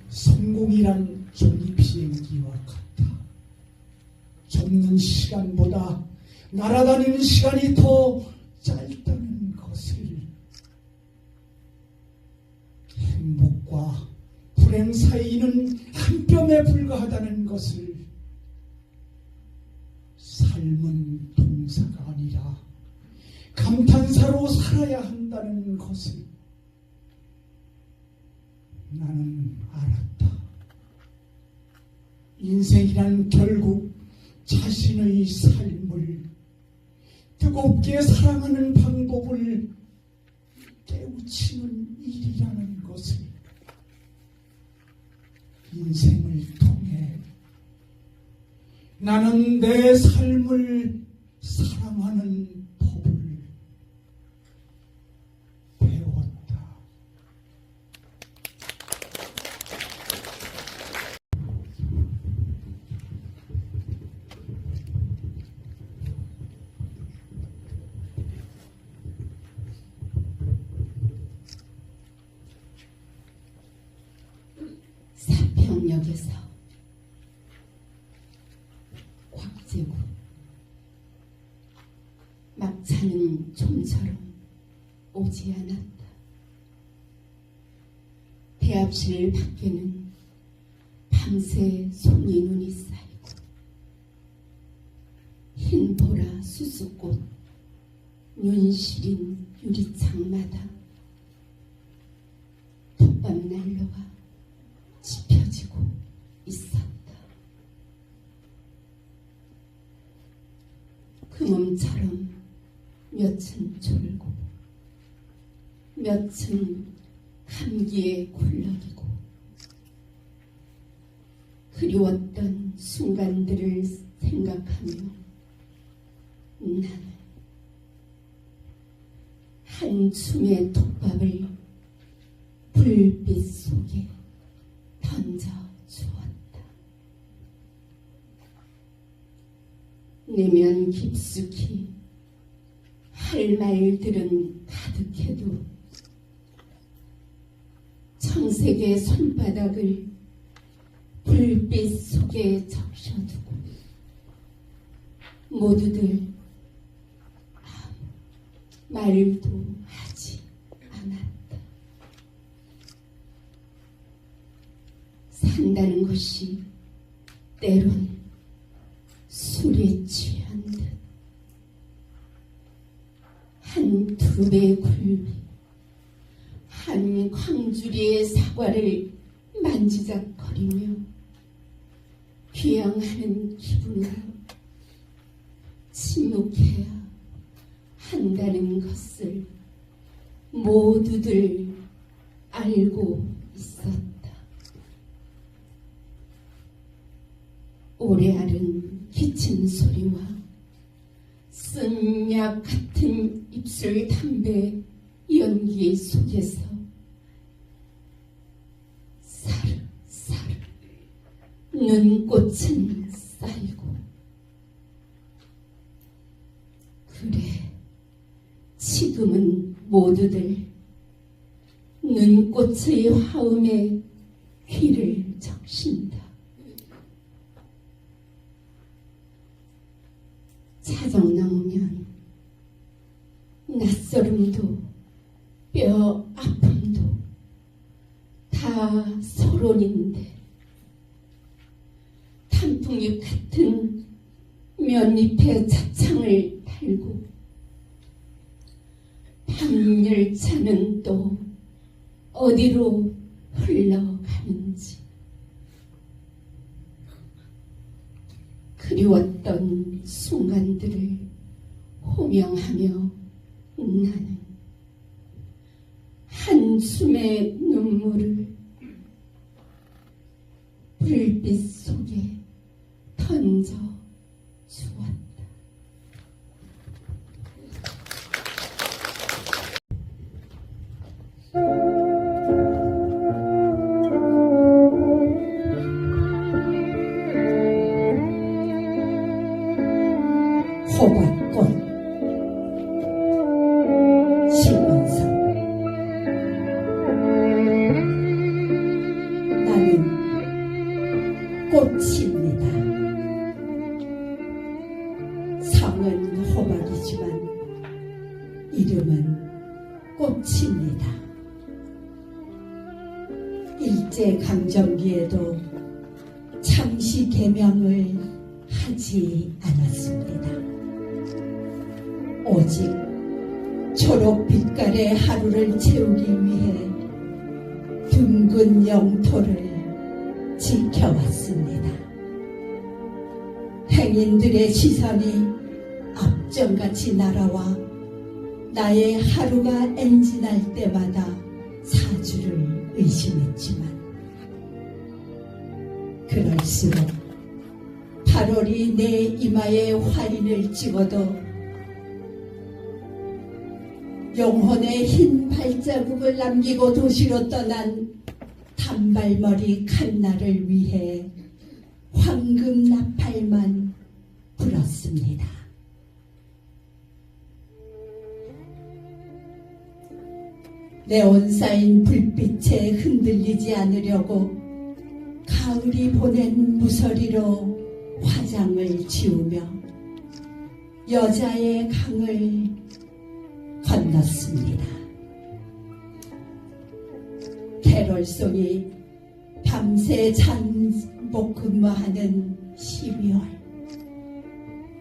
Speaker 2: 성공이란 종이 비행기와 같다. 접는 시간보다 날아다니는 시간이 더 짧다는 것을, 행복과 불행 사이는 한 뼘에 불과하다는 것을, 삶은 동사가 아니라 감탄사로 살아야 한다는 것을 나는 알았다. 인생이란 결국 자신의 삶을 뜨겁게 사랑하는 방법을 깨우치는 일이라는 것을, 인생을 통해 나는 내 삶을 사랑하는 법을 배웠다.
Speaker 8: 사평역에서 곽재구, 막차는 좀처럼 오지 않았다. 대합실 밖에는 밤새 송이 눈이 쌓이고 흰보라 수수꽃 윤시린 유리창마다 톱밥 난로가 지펴지고 있었다. 그 몸처럼 몇은 졸고 몇은 감기에 굴러기고 그리웠던 순간들을 생각하며 나는 한 줌의 톱밥을 불빛 속에 던져 주었다. 내면 깊숙이 할 말들은 가득해도 청색의 손바닥을 불빛 속에 적셔두고 모두들 아무 말도 하지 않았다. 산다는 것이 때론 술에 취한 듯 한 두 배의 굴비, 한 광주리의 사과를 만지작거리며 귀향하는 기분으로 침묵해야 한다는 것을 모두들 알고 있었다. 오래 앓은 기침 소리와 쓴약 같은 입술 담배 연기 속에서 사르사르 눈꽃은 쌓이고, 그래, 지금은 모두들 눈꽃의 화음에 귀를 적신다. 자정 나오면 낯설음도 뼈 아픔도 다 서론인데, 단풍잎 같은 면잎에 차창을 달고 밤열차는 또 어디로 흘러가는지, 그리웠던 순간들을 호명하며 나는 한숨의 눈물을 불빛 속에 던져 주었다.
Speaker 11: 호박꽃 심원서. 나는 꽃입니다. 성은 호박이지만 이름은 꽃입니다. 일제강점기에도 창시 개명을 하지 않았습니다. 오직 초록 빛깔의 하루를 채우기 위해 둥근 영토를 지켜왔습니다. 행인들의 시선이 앞정같이 날아와 나의 하루가 엔진할 때마다 사주를 의심했지만, 그럴수록 8월이 내 이마에 화인을 찍어도 영혼의 흰 발자국을 남기고 도시로 떠난 단발머리 칸나를 위해 황금 나팔만 불었습니다. 네온 쌓인 불빛에 흔들리지 않으려고 가을이 보낸 무서리로 화장을 지우며 여자의 강을 건넜습니다. 캐롤송이 밤새 잠복 근무하는 12월,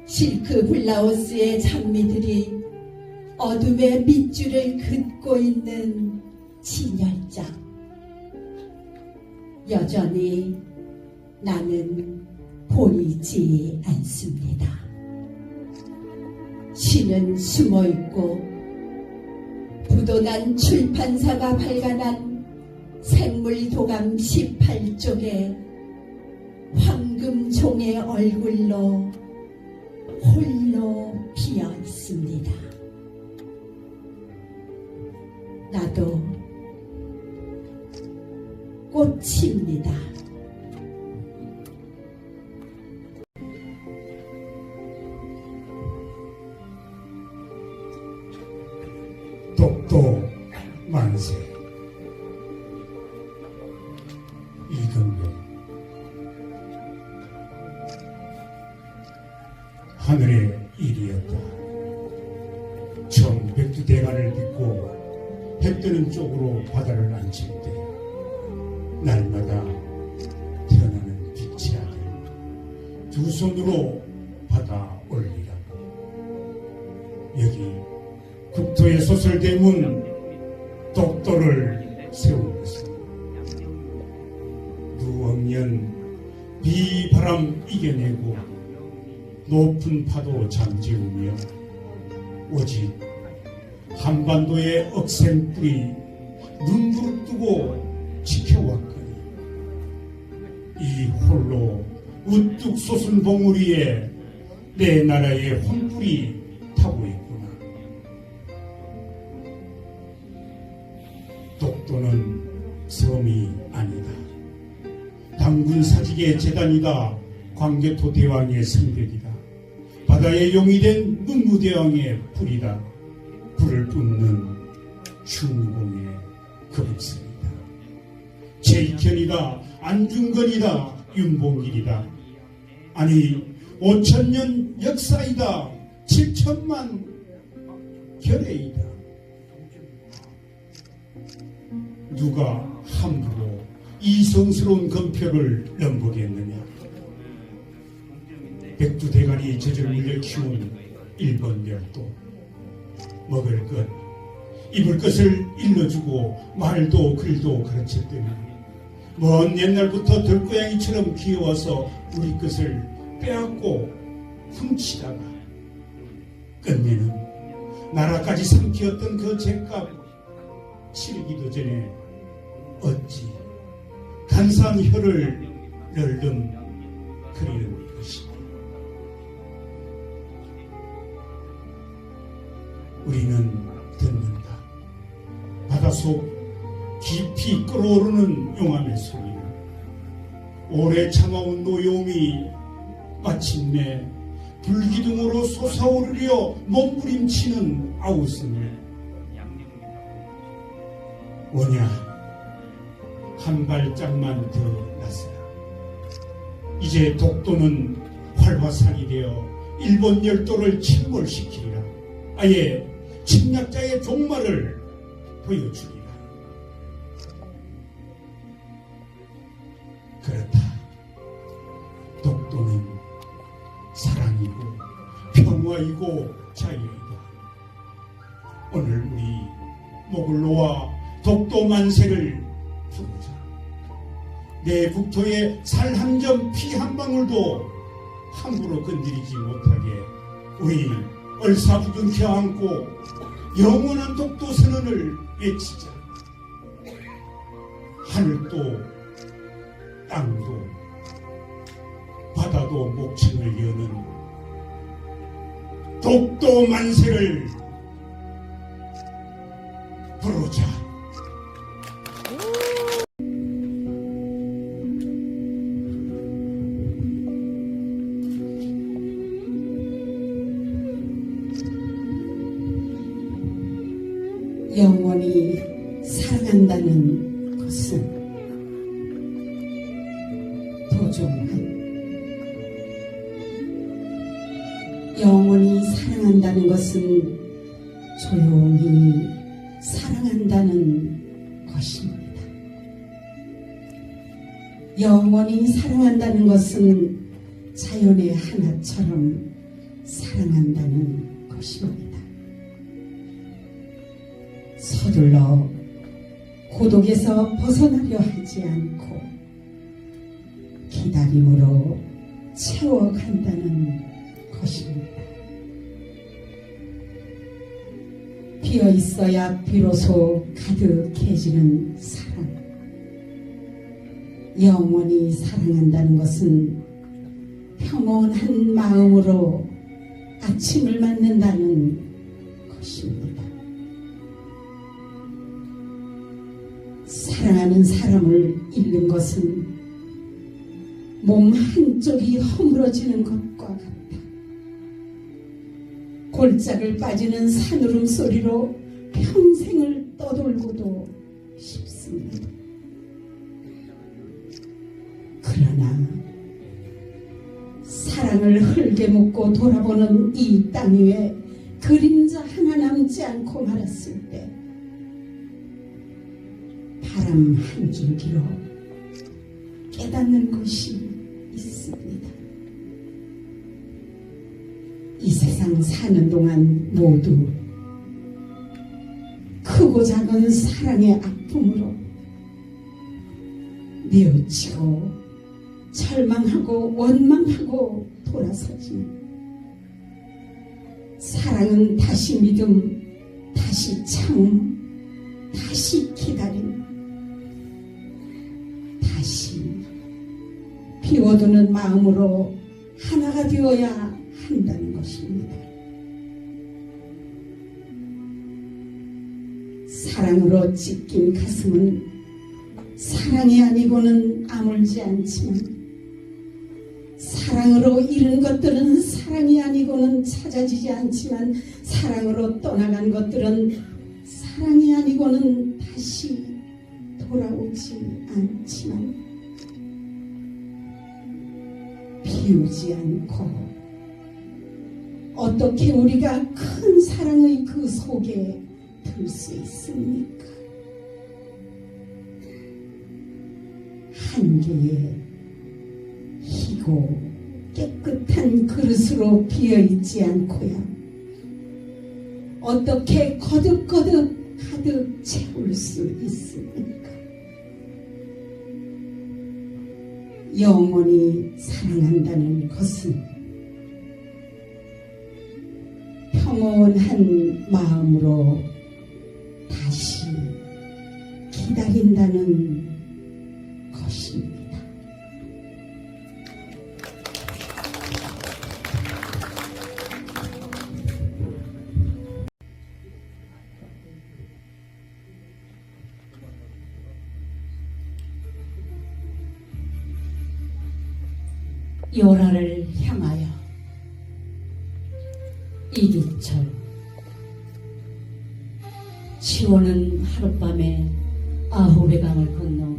Speaker 11: 실크 블라우스의 장미들이 어둠의 밑줄을 긋고 있는 진열장. 여전히 나는 보이지 않습니다. 시는 숨어있고 부도난 출판사가 발간한 생물도감 18쪽에 황금종의 얼굴로 홀로 피어 있습니다. 나도 꽃입니다.
Speaker 2: 독도 만세. 이금룡. 하늘의 일이었다. 처음 백두대간을 딛고 해 뜨는 쪽으로 바다를 앉힐 때 날마다 태어나는 빛의 아들 두 손으로 받아 올리라고. 여기 국토의 소설대문 독도를 세운 것은 누억년 비바람 이겨내고 높은 파도 잠재우며 오직 한반도의 억센뿌리
Speaker 12: 눈부릅 뜨고 지켜왔거니 이 홀로 우뚝 솟은 봉우리 위에 내 나라의 혼불이 타고 있구나. 독도는 섬이 아니다. 당군 사직의 재단이다. 광개토 대왕의 성벽이다. 바다의 용이 된 문무대왕의 불이다. 불을 뿜는 중공의 거북선이다. 제익현이다. 안중근이다. 윤봉길이다. 아니 5천년 역사이다. 7천만 결의이다. 누가 함부로 이 성스러운 검표를 넘보겠느냐. 백두대간이 젖을 물려 키운 일본 열도. 먹을 것, 입을 것을 일러주고 말도 글도 가르쳤더니 먼 옛날부터 들고양이처럼 귀여워서 우리 것을 빼앗고 훔치다가 끝내는 나라까지 삼키었던 그 죄값 치르기도 전에 어찌 간사한 혀를 널름 그리는 것이다. 우리는 듣는다. 바닷속 깊이 끓어오르는 용암의 소리를. 오래 참아온 노여움이 마침내 불기둥으로 솟아오르려 몸부림치는 아우성을. 뭐냐, 한 발짝만 더 나서라. 이제 독도는 활화산이 되어 일본 열도를 침몰시키리라. 아예 침략자의 종말을 보여주리라. 그렇다. 독도는 사랑이고 평화이고 자유이다. 오늘 우리 목을 놓아 독도 만세를 부르자. 내 국토에 살 한 점 피 한 방울도 함부로 건드리지 못하게 우리 얼사부근 껴안고 영원한 독도 선언을 외치자. 하늘도 땅도 바다도 목청을 여는 독도 만세를 부르자.
Speaker 8: 영원히 사랑한다는 것은 도종환. 영원히 사랑한다는 것은 조용히 사랑한다는 것입니다. 영원히 사랑한다는 것은 자연의 하나처럼 사랑한다는 것입니다. 서둘러 고독에서 벗어나려 하지 않고 기다림으로 채워간다는 것입니다. 비어있어야 비로소 가득해지는 사랑. 영원히 사랑한다는 것은 평온한 마음으로 아침을 맞는다는 것입니다. 사랑하는 사람을 잃는 것은 몸 한쪽이 허물어지는 것과 같다. 골짜기를 빠지는 산울음 소리로 평생을 떠돌고도 싶습니다. 그러나 사랑을 흙에 묻고 돌아보는 이 땅 위에 그림자 하나 남지 않고 말았을 때 바람 한 줄기로 깨닫는 것이 있습니다. 이 세상 사는 동안 모두 크고 작은 사랑의 아픔으로 뉘우치고 절망하고 원망하고 돌아서지만 사랑은 다시 믿음, 다시 참음, 다시 기다림, 세워두는 마음으로 하나가 되어야 한다는 것입니다. 사랑으로 찢긴 가슴은 사랑이 아니고는 아물지 않지만, 사랑으로 잃은 것들은 사랑이 아니고는 찾아지지 않지만, 사랑으로 떠나간 것들은 사랑이 아니고는 다시 돌아오지 않지만, 비우지 않고 어떻게 우리가 큰 사랑의 그 속에 들 수 있습니까? 한 개의 희고 깨끗한 그릇으로 비어있지 않고야 어떻게 거듭거듭 가득 채울 수 있습니까? 영원히 사랑한다는 것은 평온한 마음으로 다시 기다린다는 것입니다.
Speaker 1: 요라를 향하여 이기철. 시온은 하룻밤에 아홉의 강을 건너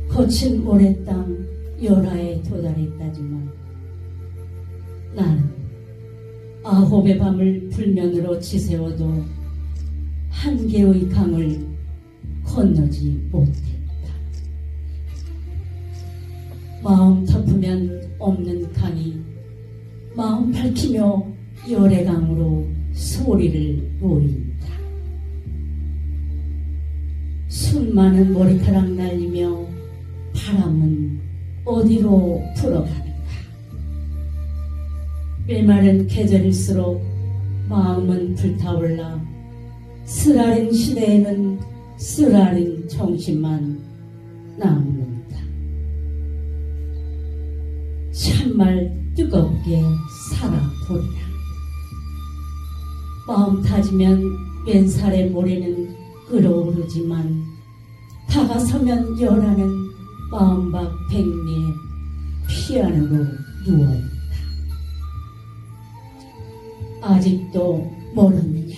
Speaker 1: 거친 모래 땅 요라에 도달했다지만, 나는 아홉의 밤을 불면으로 지새워도 한 개의 강을 건너지 못했다. 마음 덮으면 없는 강이 마음 밝히며 열애강으로 소리를 모인다. 수많은 머리카락 날리며 바람은 어디로 불어가는가. 메마른 계절일수록 마음은 불타올라 쓰라린 시대에는 쓰라린 정신만 남는다. 참말 뜨겁게 살아보리라. 마음 타지면 맨살의 모래는 끓어오르지만, 다가서면 열하는 마음밖 백리에 피안으로 누워있다. 아직도 멀었느냐.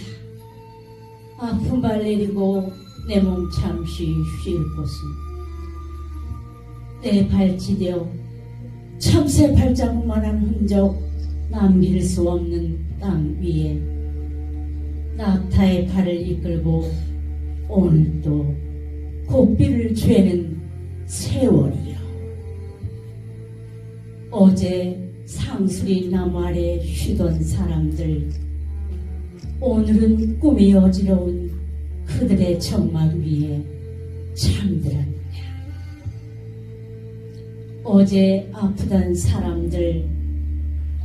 Speaker 1: 아픈 발 내리고 내 몸 잠시 쉴 곳은 내 발치되어 참새 발자국만한 흔적 남길 수 없는 땅 위에 낙타의 발을 이끌고 오늘도 고삐를 죄는 세월이요. 어제 상수리 나무 아래 쉬던 사람들, 오늘은 꿈이 어지러운 그들의 정막 위에 잠들었느냐. 어제 아프던 사람들,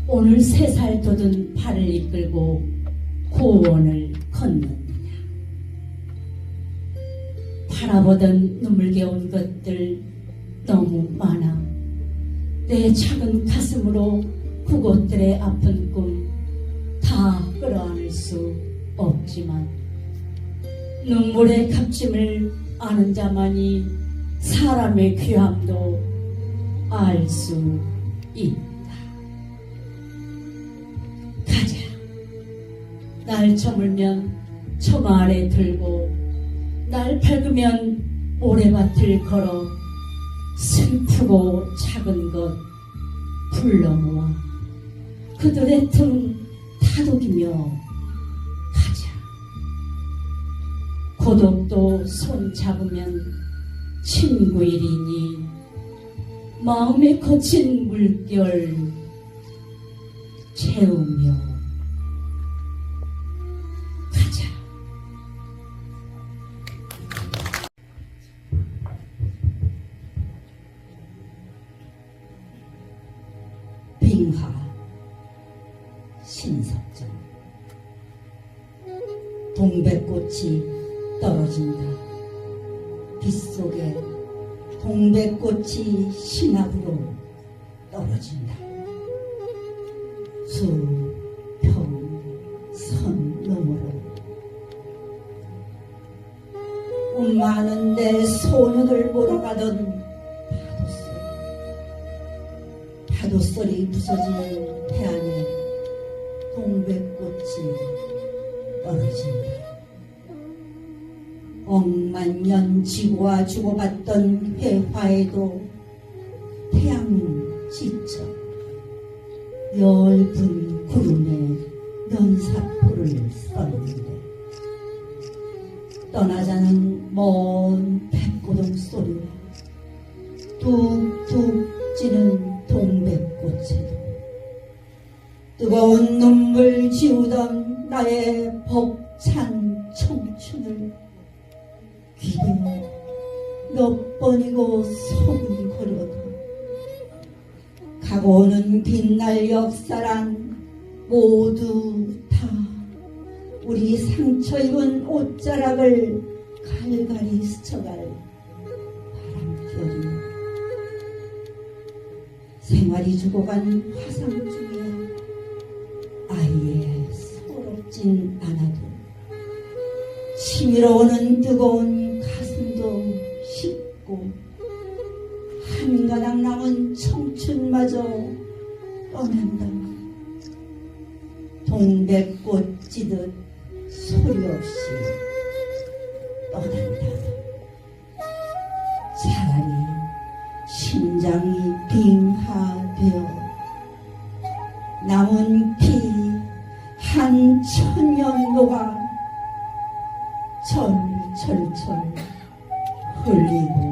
Speaker 1: 오늘 3살 돋은 발을 이끌고 고원을 건넜느냐. 바라보던 눈물겨운 것들 너무 많아 내 작은 가슴으로 그곳들의 아픈 꿈 다 끌어안을 수 없지만, 눈물의 값짐을 아는 자만이 사람의 귀함도 알 수 있다. 가자. 날 저물면 처마 아래 들고, 날 밝으면 모래밭을 걸어 슬프고 작은 것 불러 모아 그들의 등 다독이며 가자. 고독도 손 잡으면 친구이리니 마음에 거친 물결 채우며 가자. 빙하 신석정. 동백꽃이 떨어진다. 빗속에 동백꽃이 신압으로
Speaker 8: 떨어진다. 수, 평, 선 너머로 많은 내 소년을 몰아가던 파도소리 부서지는 태안에 동백꽃이 떨어진다. 억만년 지구와 주고받던 회화에도 태양은 지쳐 엷은 구름에 면사포를 썼는데 떠나자는 먼 백고동 소리와 뚝뚝 찌는 동백꽃에도 뜨거운 눈물 지우던 나의 벅찬 청춘을 귀에 몇 번이고 손이 걸어도 가고 오는 빛날 역사란 모두 다 우리 상처 입은 옷자락을 갈갈이 스쳐갈 바람결이며 생활이 죽어간 화상 중에 아예 서럽진 않아도 치밀어 오는 뜨거운 가슴도 식고 한 가닥 남은 청춘마저 떠난다면 동백꽃 지듯 소리 없이 떠난다. 차라리 심장이 빙하되어 남은 피 한 천년 녹아 철철철 흘리고